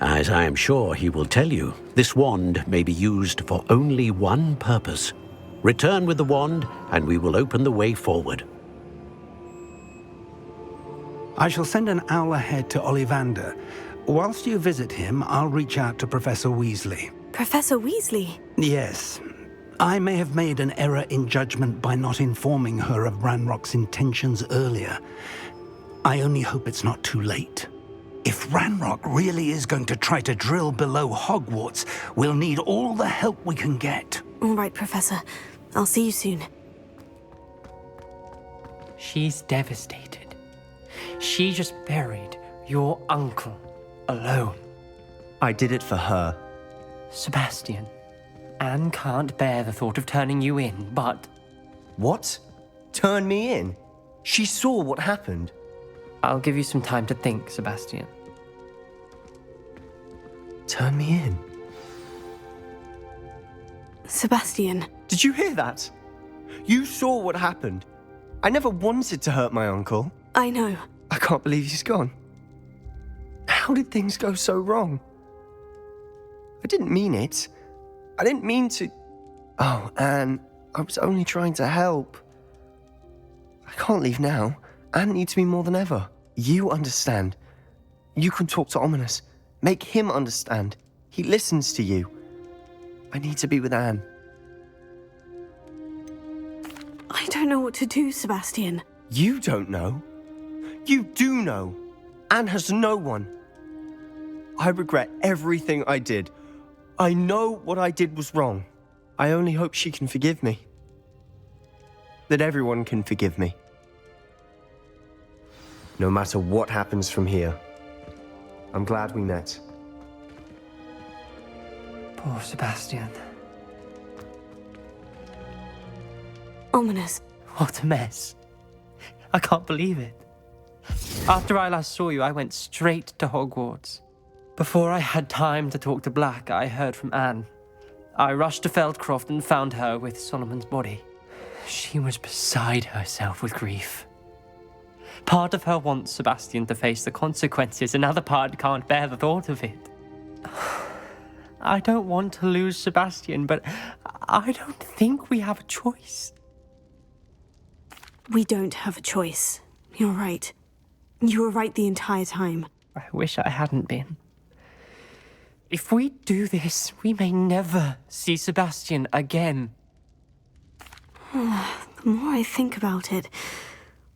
As I am sure he will tell you, this wand may be used for only one purpose. Return with the wand, and we will open the way forward. I shall send an owl ahead to Ollivander. Whilst you visit him, I'll reach out to Professor Weasley. Professor Weasley? Yes. I may have made an error in judgment by not informing her of Ranrock's intentions earlier. I only hope it's not too late. If Ranrock really is going to try to drill below Hogwarts, we'll need all the help we can get. All right, Professor. I'll see you soon. She's devastated. She just buried your uncle alone. I did it for her. Sebastian, Anne can't bear the thought of turning you in, but... What? Turn me in? She saw what happened. I'll give you some time to think, Sebastian. Turn me in? Sebastian. Did you hear that? You saw what happened. I never wanted to hurt my uncle. I know. I can't believe he's gone. How did things go so wrong? I didn't mean it. I didn't mean to... Oh, Anne, I was only trying to help. I can't leave now. Anne needs me more than ever. You understand. You can talk to Ominous. Make him understand. He listens to you. I need to be with Anne. I don't know what to do, Sebastian. You don't know. You do know. Anne has no one. I regret everything I did. I know what I did was wrong. I only hope she can forgive me. That everyone can forgive me. No matter what happens from here, I'm glad we met. Poor Sebastian. Ominous. What a mess. I can't believe it. After I last saw you, I went straight to Hogwarts. Before I had time to talk to Black, I heard from Anne. I rushed to Feldcroft and found her with Solomon's body. She was beside herself with grief. Part of her wants Sebastian to face the consequences, another part can't bear the thought of it. I don't want to lose Sebastian, but I don't think we have a choice. We don't have a choice. You're right. You were right the entire time. I wish I hadn't been. If we do this, we may never see Sebastian again. The more I think about it,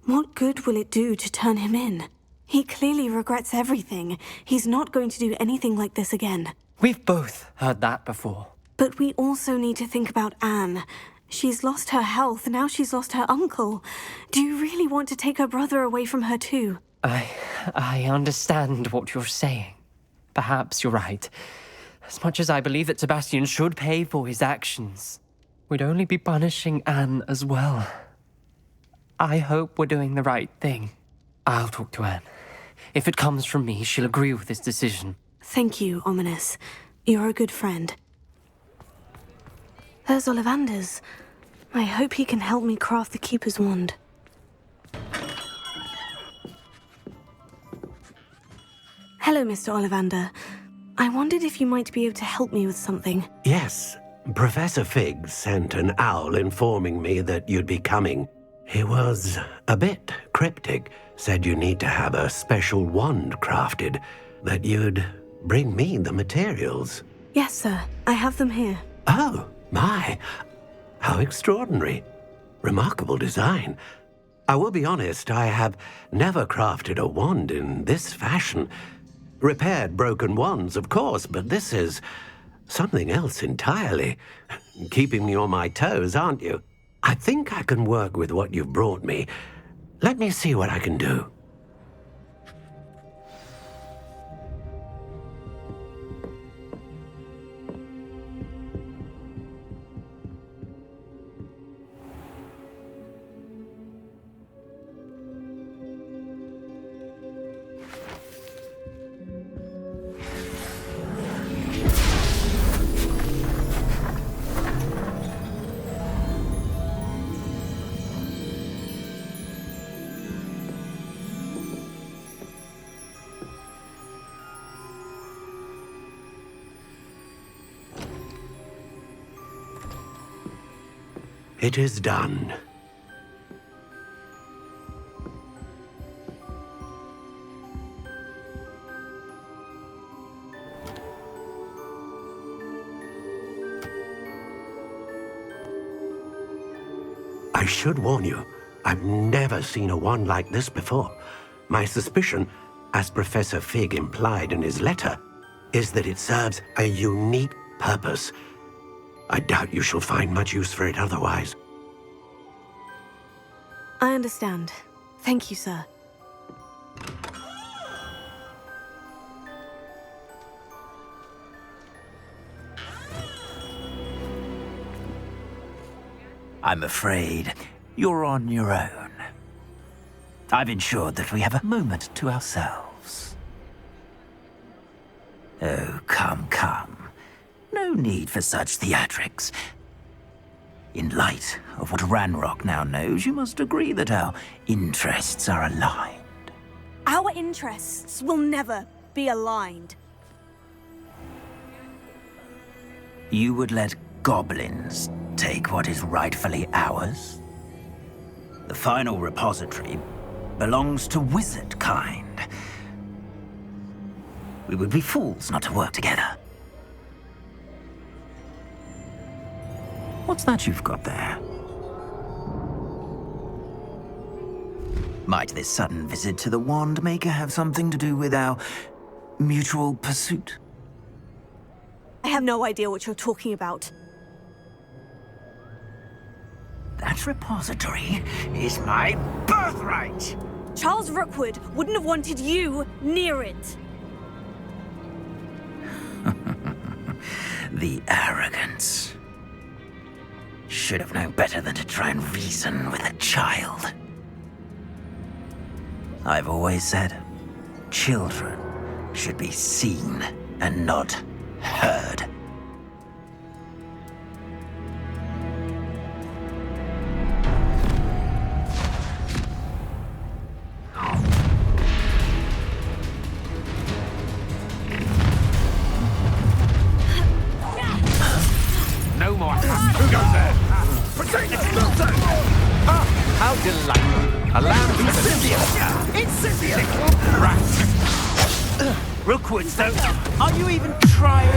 what good will it do to turn him in? He clearly regrets everything. He's not going to do anything like this again. We've both heard that before. But we also need to think about Anne. She's lost her health, now she's lost her uncle. Do you really want to take her brother away from her too? I understand what you're saying. Perhaps you're right. As much as I believe that Sebastian should pay for his actions, we'd only be punishing Anne as well. I hope we're doing the right thing. I'll talk to Anne. If it comes from me, she'll agree with this decision. Thank you, Ominous. You're a good friend. There's Ollivander's. I hope he can help me craft the Keeper's Wand. Hello, Mr. Ollivander. I wondered if you might be able to help me with something. Yes, Professor Fig sent an owl informing me that you'd be coming. He was a bit cryptic, said you need to have a special wand crafted, that you'd bring me the materials. Yes, sir. I have them here. Oh, my. How extraordinary. Remarkable design. I will be honest, I have never crafted a wand in this fashion. Repaired broken wands, of course, but this is something else entirely. Keeping me on my toes, aren't you? I think I can work with what you've brought me. Let me see what I can do. It is done. I should warn you, I've never seen a wand like this before. My suspicion, as Professor Fig implied in his letter, is that it serves a unique purpose. I doubt you shall find much use for it otherwise. I understand. Thank you, sir. I'm afraid you're on your own. I've ensured that we have a moment to ourselves. Oh, come. No need for such theatrics. In light of what Ranrock now knows, you must agree that our interests are aligned. Our interests will never be aligned. You would let goblins take what is rightfully ours? The final repository belongs to wizard kind. We would be fools not to work together. What's that you've got there? Might this sudden visit to the Wand Maker have something to do with our mutual pursuit? I have no idea what you're talking about. That repository is my birthright! Charles Rookwood wouldn't have wanted you near it. The arrogance. Should have known better than to try and reason with a child. I've always said, children should be seen and not heard. No more. Who goes there? Protect the filter! Ah, how delightful. A lamb Incendia! Incendia! Rat! Rookwood, though. Are you even trying?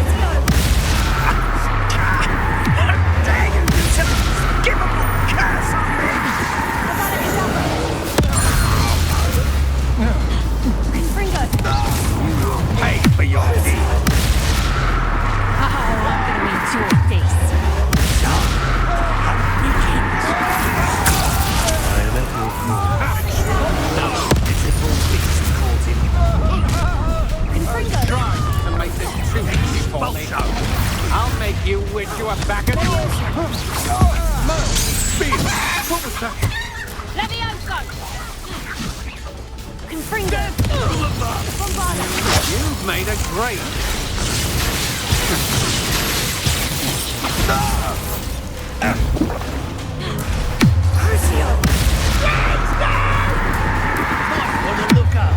How dare you use an unforgivable curse on me! You will pay for your deed. I'm gonna eat your face. Try to make this too easy for me. I'll make you wish you were back at Speed! What was that? Levioso! Confringo! Bombarda! You've made a great... Crucio! Look up!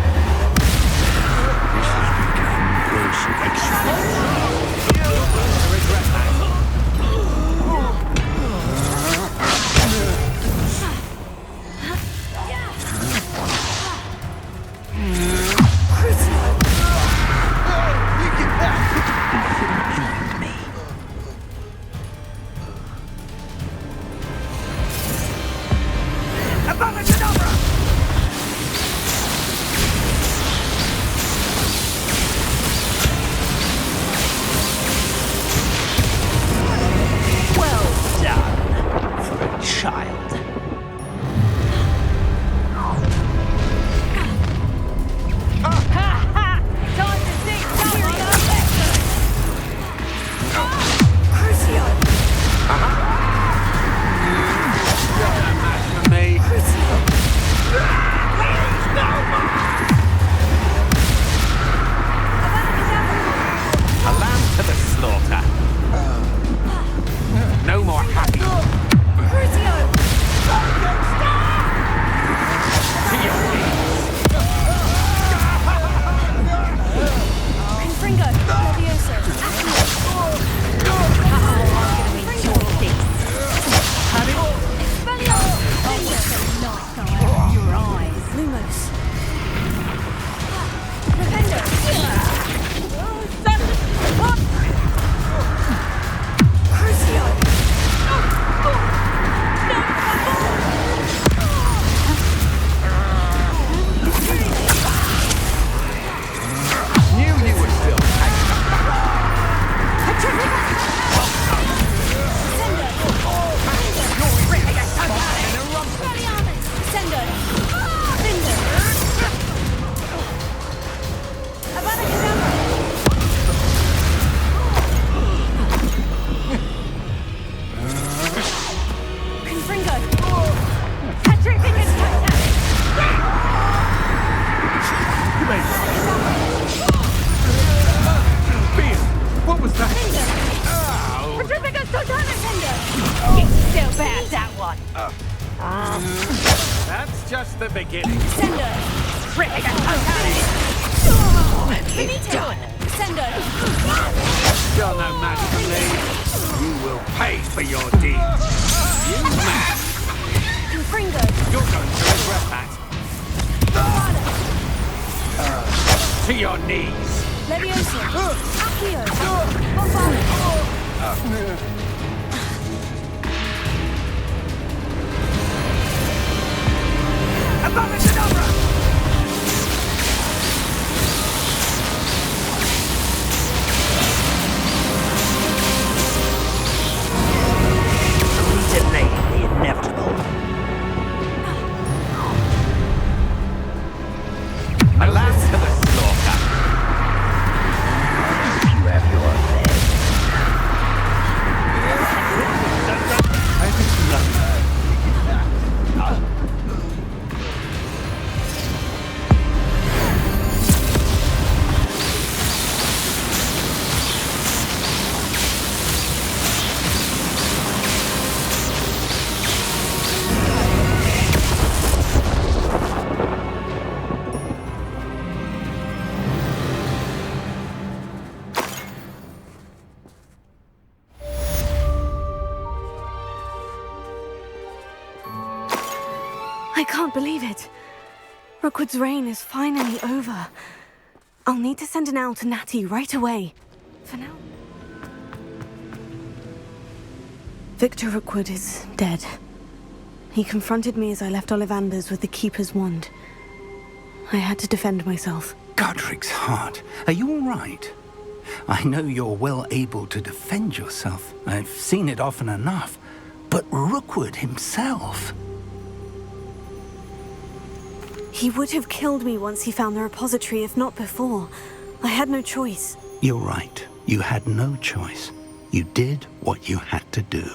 You That's just the beginning. Sendo! Finito! Sendo! You're no match for me. You will pay for your deeds. You man. Confringo! You're going to regret that. To your knees. Leviosa! Accio! Bombard! Abracadabra! We delay the inevitable. Alas to the slaughter. You have your bed. I think nothing. I can't believe it. Rookwood's reign is finally over. I'll need to send an owl to Natty right away. For now. Victor Rookwood is dead. He confronted me as I left Ollivander's with the Keeper's wand. I had to defend myself. Godric's heart. Are you all right? I know you're well able to defend yourself. I've seen it often enough. But Rookwood himself... He would have killed me once he found the repository, if not before. I had no choice. You're right. You had no choice. You did what you had to do.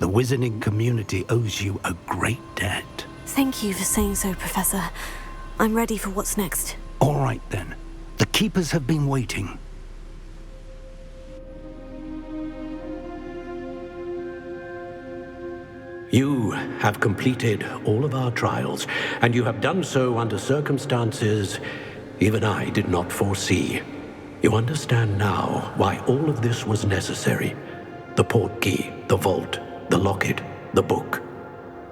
The wizarding community owes you a great debt. Thank you for saying so, Professor. I'm ready for what's next. All right, then. The Keepers have been waiting. You have completed all of our trials, and you have done so under circumstances even I did not foresee. You understand now why all of this was necessary. The portkey, the vault, the locket, the book,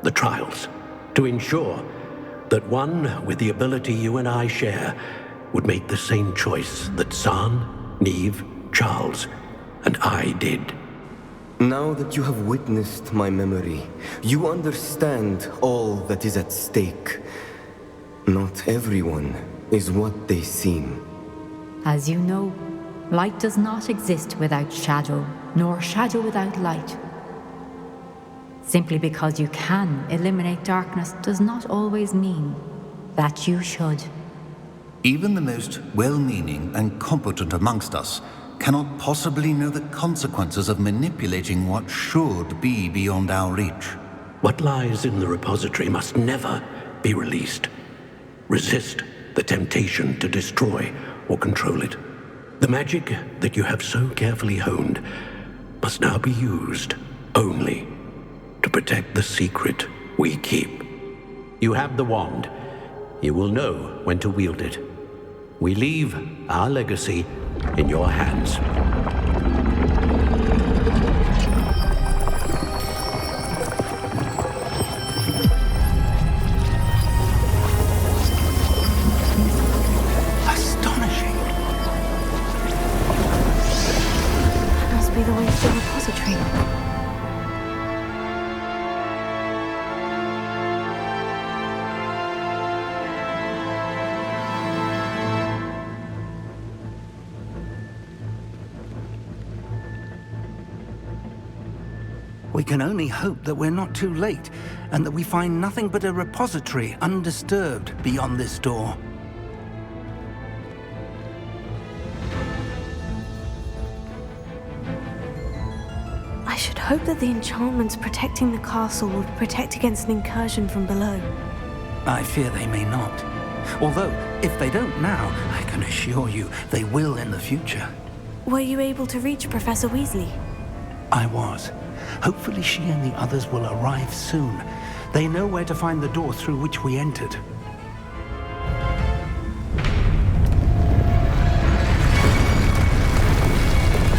the trials. To ensure that one with the ability you and I share would make the same choice that San, Neve, Charles, and I did. Now that you have witnessed my memory, you understand all that is at stake. Not everyone is what they seem. As you know, light does not exist without shadow, nor shadow without light. Simply because you can eliminate darkness does not always mean that you should. Even the most well-meaning and competent amongst us cannot possibly know the consequences of manipulating what should be beyond our reach. What lies in the repository must never be released. Resist the temptation to destroy or control it. The magic that you have so carefully honed must now be used only to protect the secret we keep. You have the wand. You will know when to wield it. We leave our legacy in your hands. Astonishing. That must be the way to the repository. We can only hope that we're not too late, and that we find nothing but a repository undisturbed beyond this door. I should hope that the enchantments protecting the castle will protect against an incursion from below. I fear they may not. Although, if they don't now, I can assure you they will in the future. Were you able to reach Professor Weasley? I was. Hopefully she and the others will arrive soon. They know where to find the door through which we entered.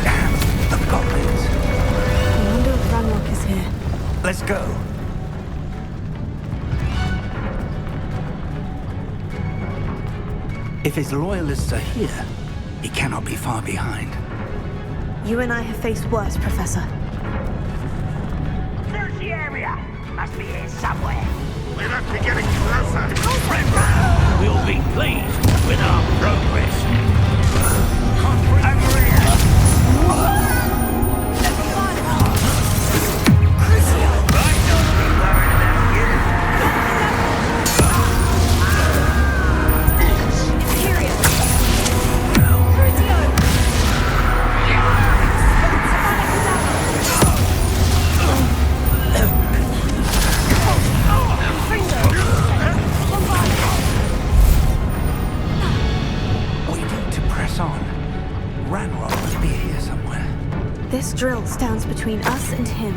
Damn, the goblins. I wonder if Ranrock is here. Let's go. If his loyalists are here, he cannot be far behind. You and I have faced worse, Professor. Search the area. Must be here somewhere. We must be getting closer. We'll be pleased with our progress. Over here. This drill stands between us and him.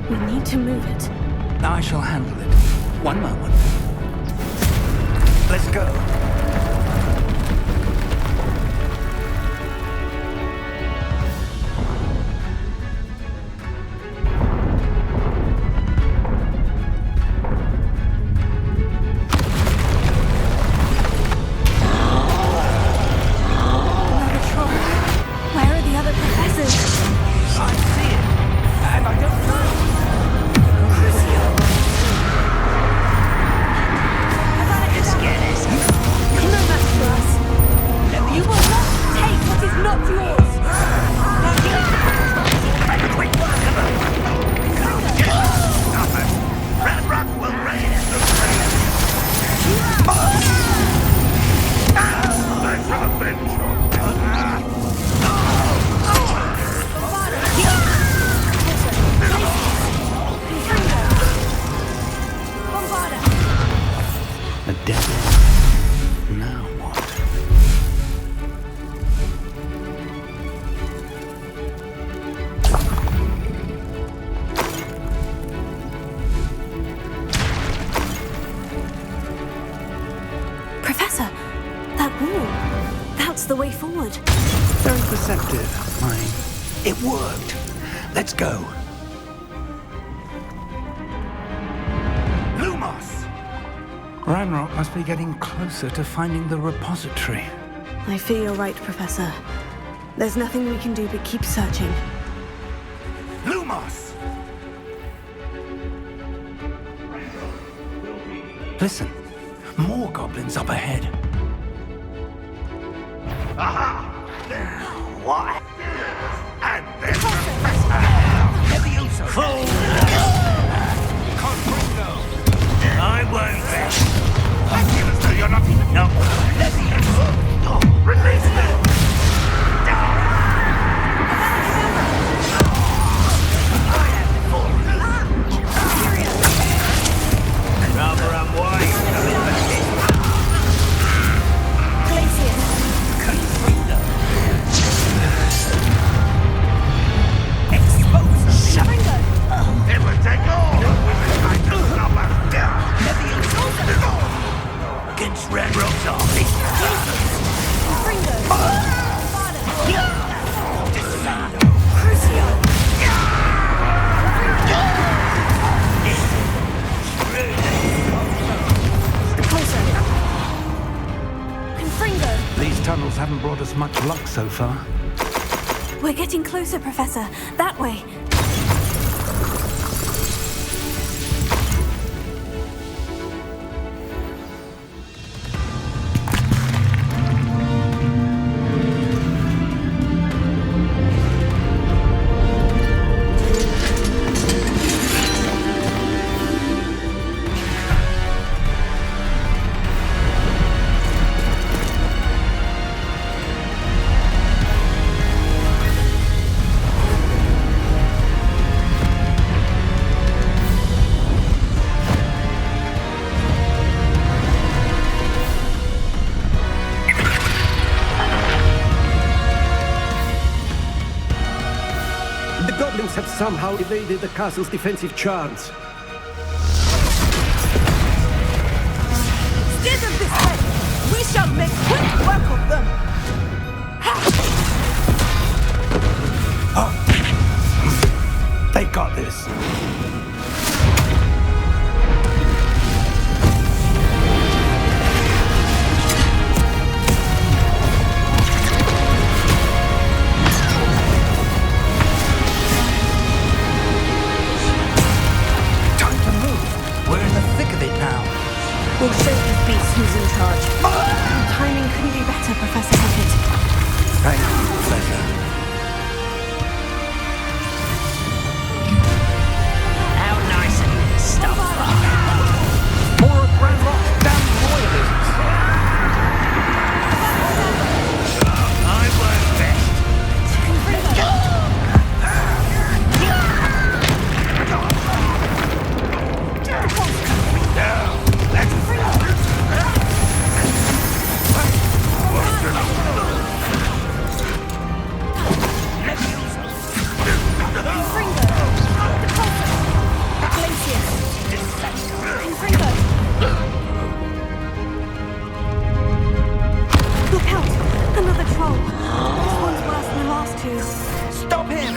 We need to move it. I shall handle it. One moment. Let's go. The way forward. Very perceptive, mine. It worked. Let's go. Lumos! Ranrock must be getting closer to finding the repository. I fear you're right, Professor. There's nothing we can do but keep searching. Lumos! Listen, more goblins up ahead. Aha! What? And then Levioso! Fool! I won't bet. I feel as though you're not even... No. Levioso! Release me! Rather unwise. It would take all the women like to stop us. Against Ranrock's army. These tunnels haven't brought us much luck so far. We're getting closer, Professor. That way. Have somehow evaded the castle's defensive charms. We shall make quick work of them! They got this. Time to move. We're in the thick of it now. We'll show these beasts who's in charge. Your timing couldn't be better, Professor Hackett. Thank you, Professor. How nice of you to stop by. More of Ranrock's damn royalists. I work best. Look out! Another troll. This one's worse than the last two. Stop him!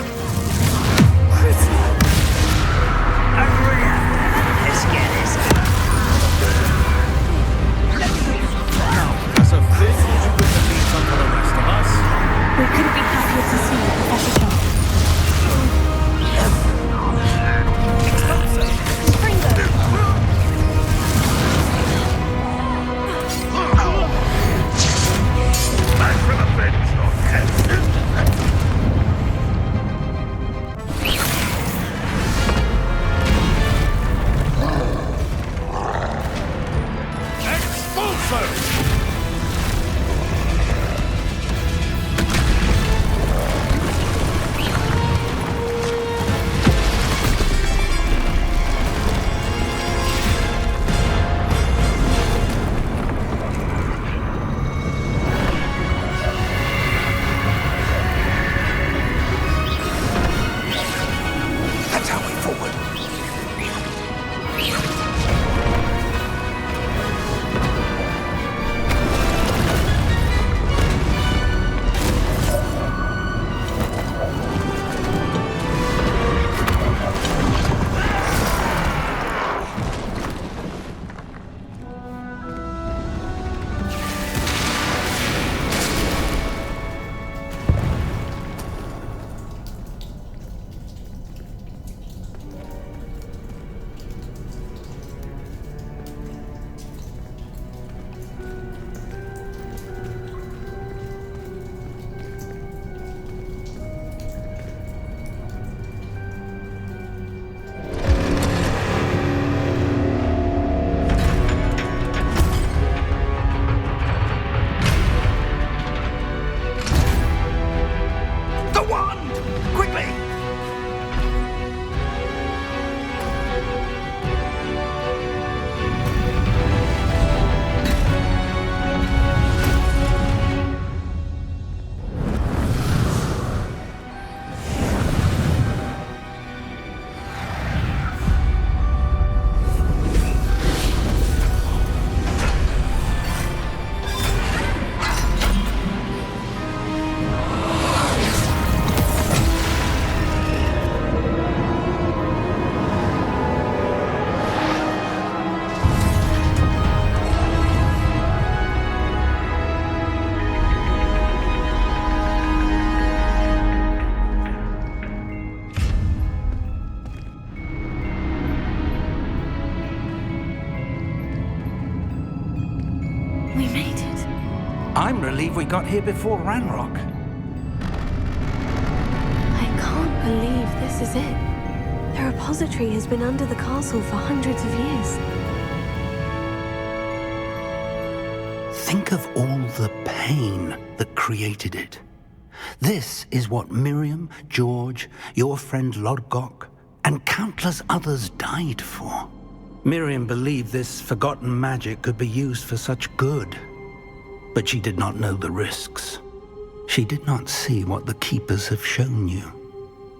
Let's get this. That's a bit you put the lead on for the rest of us. We couldn't be happier to see you, Professor Shaw. Back for the bench, That's our way forward. The wand! Quickly! We made it. I'm relieved we got here before Ranrock. I can't believe this is it. The repository has been under the castle for hundreds of years. Think of all the pain that created it. This is what Miriam, George, your friend Lodgok, and countless others died for. Miriam believed this forgotten magic could be used for such good, but she did not know the risks. She did not see what the Keepers have shown you,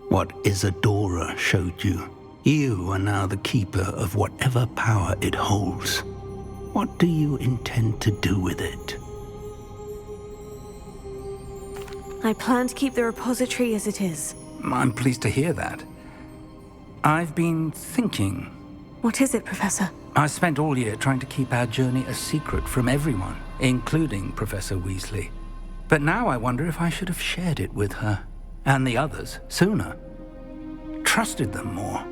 what Isadora showed you. You are now the keeper of whatever power it holds. What do you intend to do with it? I plan to keep the repository as it is. I'm pleased to hear that. I've been thinking. What is it, Professor? I spent all year trying to keep our journey a secret from everyone, including Professor Weasley. But now I wonder if I should have shared it with her, and the others, sooner. Trusted them more.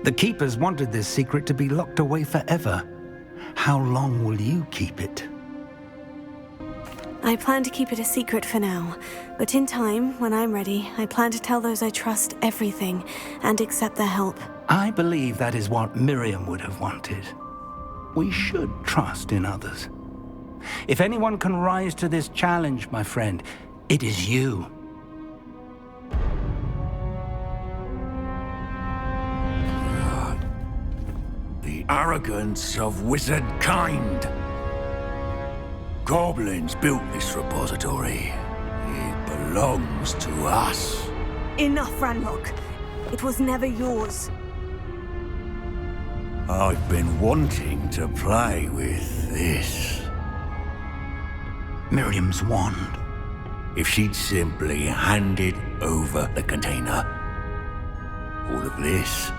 The Keepers wanted this secret to be locked away forever. How long will you keep it? I plan to keep it a secret for now, but in time, when I'm ready, I plan to tell those I trust everything and accept their help. I believe that is what Miriam would have wanted. We should trust in others. If anyone can rise to this challenge, my friend, it is you. The arrogance of wizard kind. Goblins built this repository. It belongs to us. Enough, Ranrock. It was never yours. I've been wanting to play with this. Miriam's wand. If she'd simply handed over the container, all of this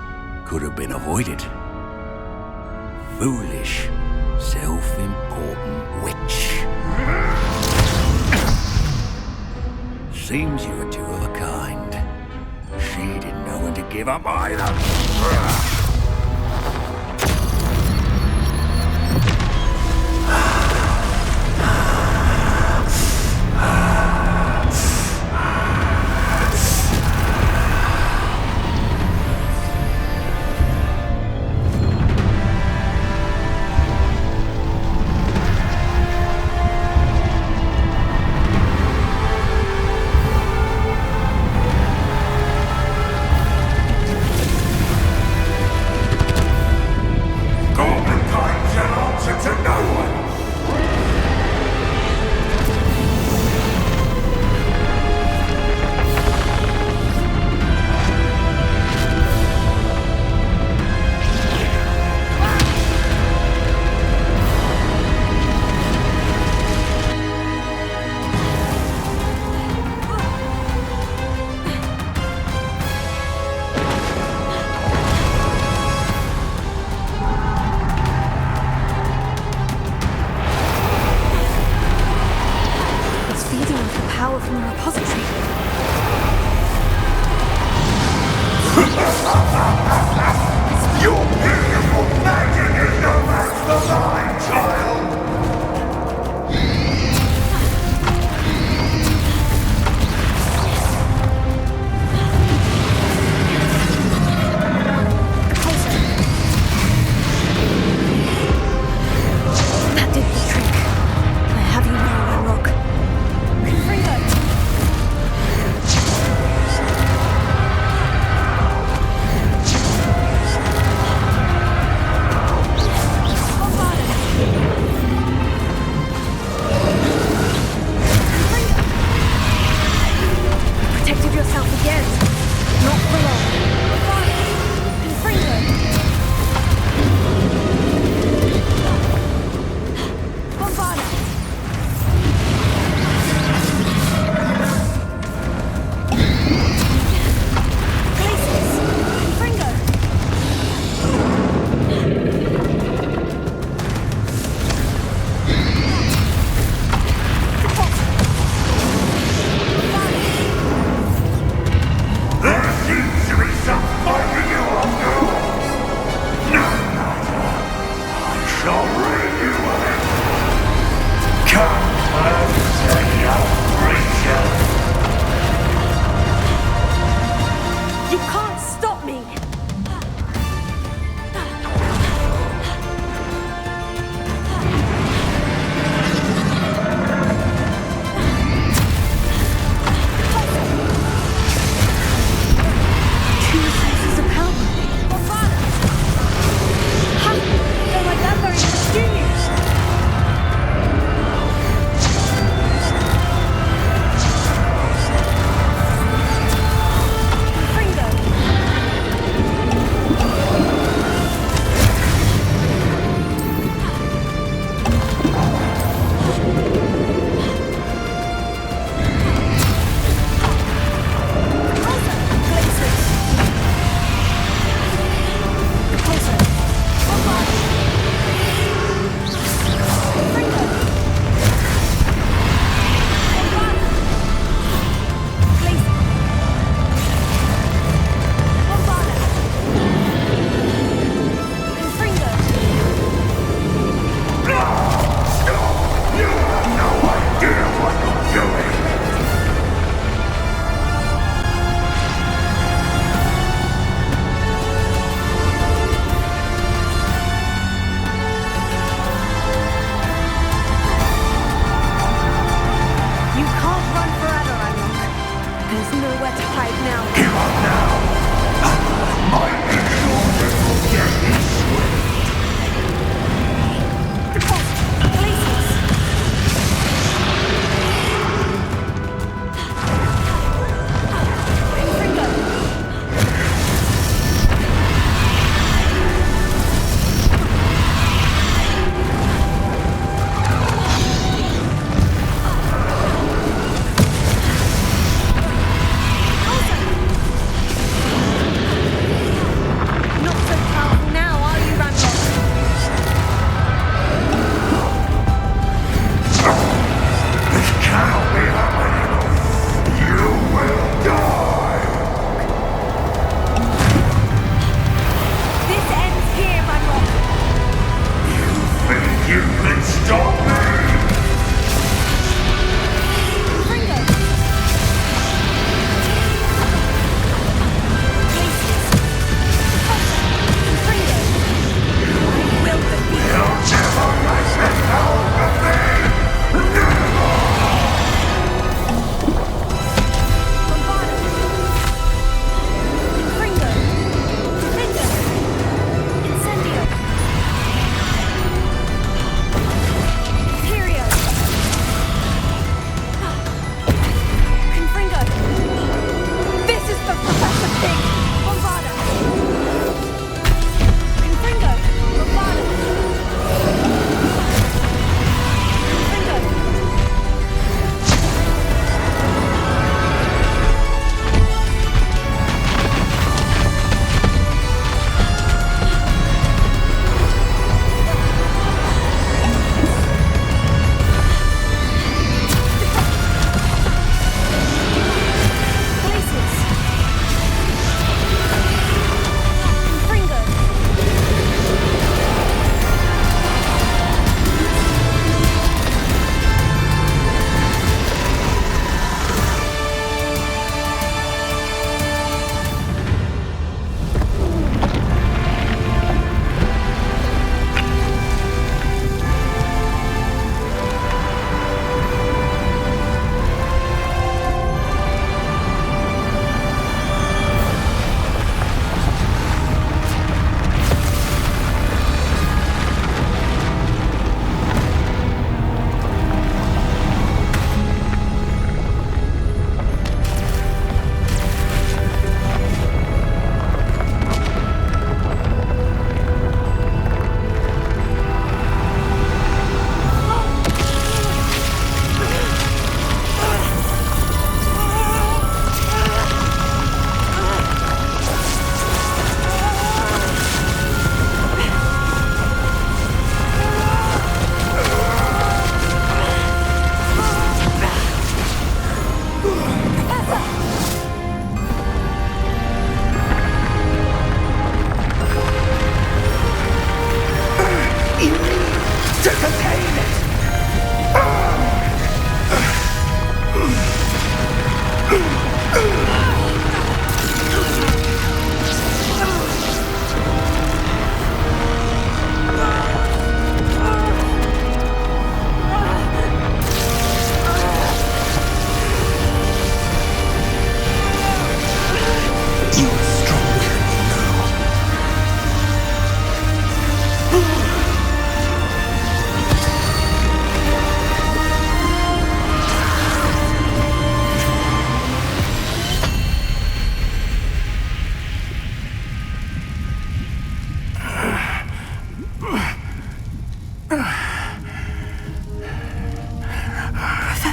could have been avoided. Foolish, self-important witch. Seems you were two of a kind. She didn't know when to give up either.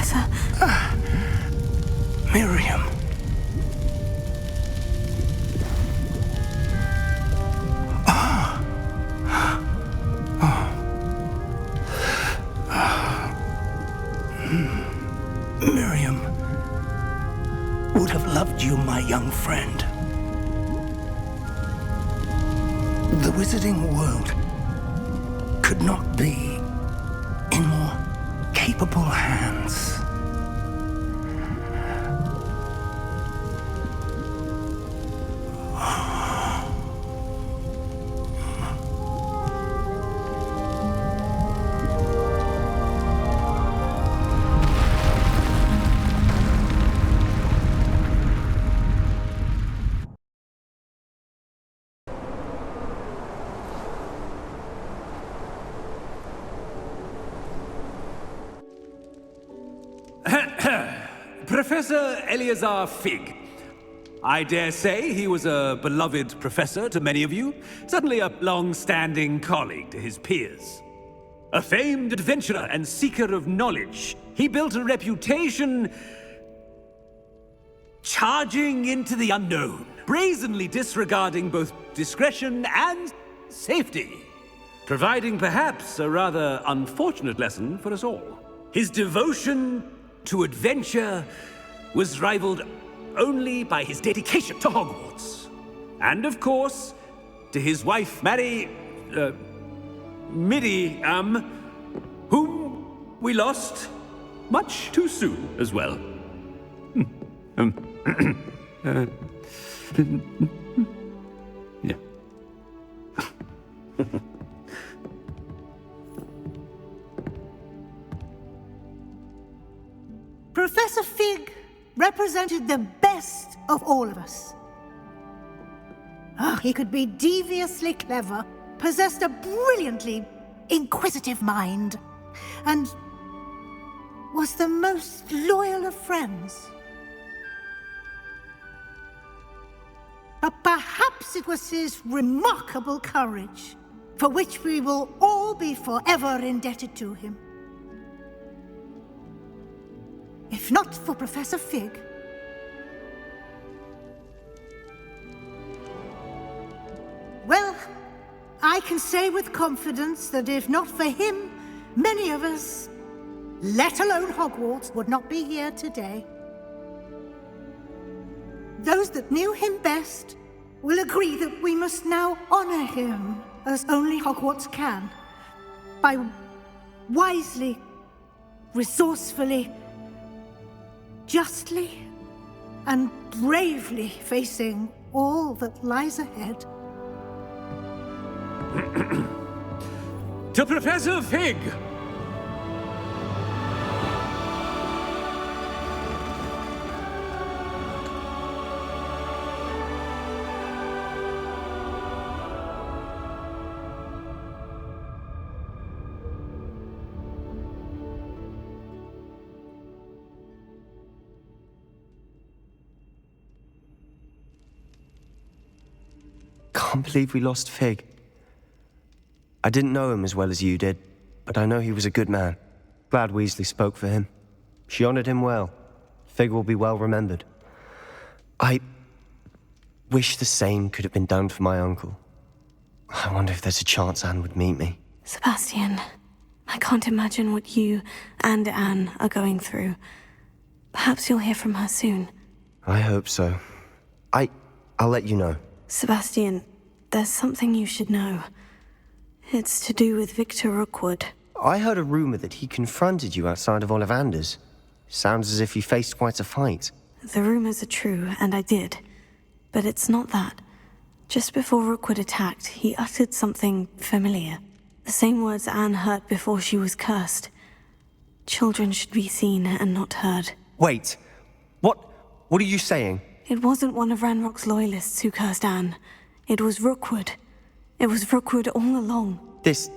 Professor. Miriam. Miriam would have loved you, my young friend. The wizarding world could not be in more capable hands. Professor Eleazar Fig. I dare say he was a beloved professor to many of you, certainly a long-standing colleague to his peers. A famed adventurer and seeker of knowledge, he built a reputation charging into the unknown, brazenly disregarding both discretion and safety, providing perhaps a rather unfortunate lesson for us all. His devotion to adventure was rivaled only by his dedication to Hogwarts. And of course, to his wife, Miriam, whom we lost much too soon as well. Yeah. Professor Fig represented the best of all of us. He could be deviously clever, possessed a brilliantly inquisitive mind, and was the most loyal of friends. But perhaps it was his remarkable courage, for which we will all be forever indebted to him. If not for Professor Fig, well, I can say with confidence that if not for him, many of us, let alone Hogwarts, would not be here today. Those that knew him best will agree that we must now honor him as only Hogwarts can, by wisely, resourcefully, justly and bravely facing all that lies ahead. To Professor Fig! Can't believe we lost Fig. I didn't know him as well as you did, but I know he was a good man. Glad Weasley spoke for him. She honored him well. Fig will be well remembered. I wish the same could have been done for my uncle. I wonder if there's a chance Anne would meet me. Sebastian, I can't imagine what you and Anne are going through. Perhaps you'll hear from her soon. I hope so. I'll let you know. Sebastian, there's something you should know. It's to do with Victor Rookwood. I heard a rumor that he confronted you outside of Ollivander's. Sounds as if you faced quite a fight. The rumors are true, and I did. But it's not that. Just before Rookwood attacked, he uttered something familiar. The same words Anne heard before she was cursed. Children should be seen and not heard. Wait. What are you saying? It wasn't one of Ranrock's loyalists who cursed Anne. It was Rookwood. It was Rookwood all along. This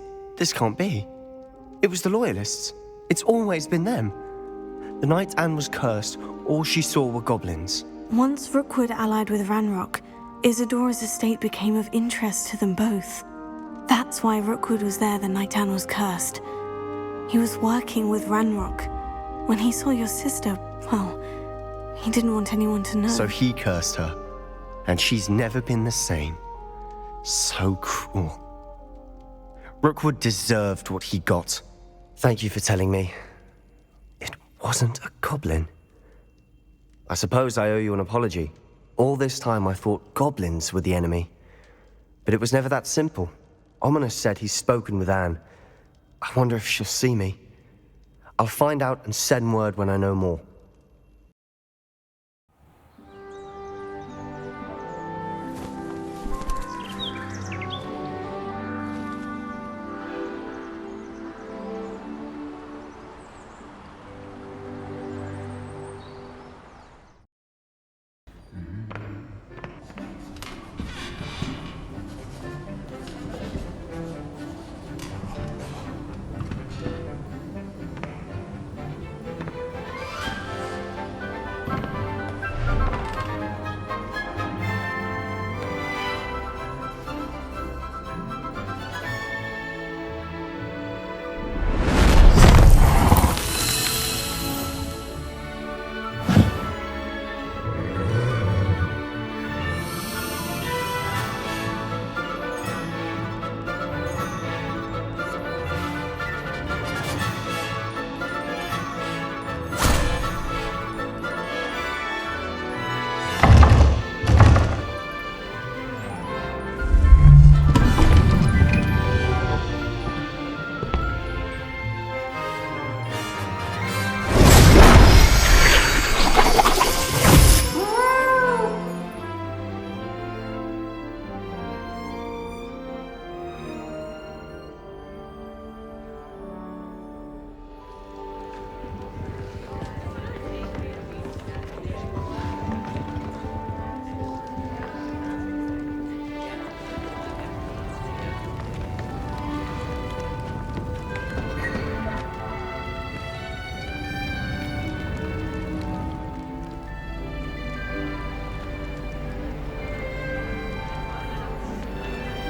can't be. It was the Loyalists. It's always been them. The night Anne was cursed, all she saw were goblins. Once Rookwood allied with Ranrock, Isadora's estate became of interest to them both. That's why Rookwood was there the night Anne was cursed. He was working with Ranrock, When he saw your sister, well, he didn't want anyone to know. So he cursed her, and she's never been the same. So cruel. Rookwood deserved what he got. Thank you for telling me. It wasn't a goblin. I suppose I owe you an apology. All this time I thought goblins were the enemy. But it was never that simple. Ominous said he's spoken with Anne. I wonder if she'll see me. I'll find out and send word when I know more.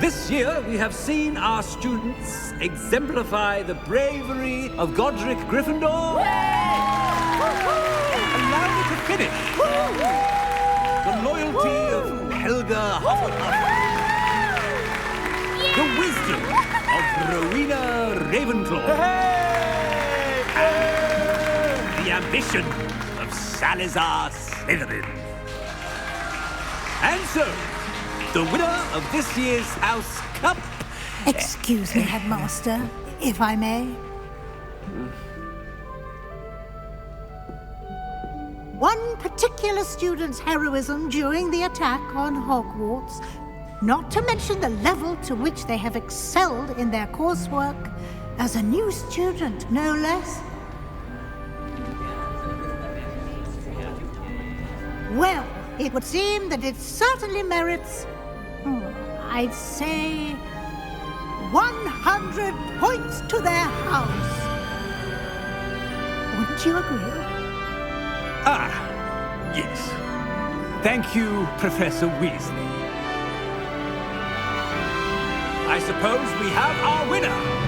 This year, we have seen our students exemplify the bravery of Godric Gryffindor. Allow me to finish. The loyalty of Helga Hufflepuff. The wisdom of Rowena Ravenclaw. And the ambition of Salazar Slytherin. And so, the winner of this year's House Cup... Excuse me, Headmaster, if I may. One particular student's heroism during the attack on Hogwarts, not to mention the level to which they have excelled in their coursework, as a new student, no less. Well, it would seem that it certainly merits... I'd say 100 points to their house. Wouldn't you agree? Ah, yes. Thank you, Professor Weasley. I suppose we have our winner.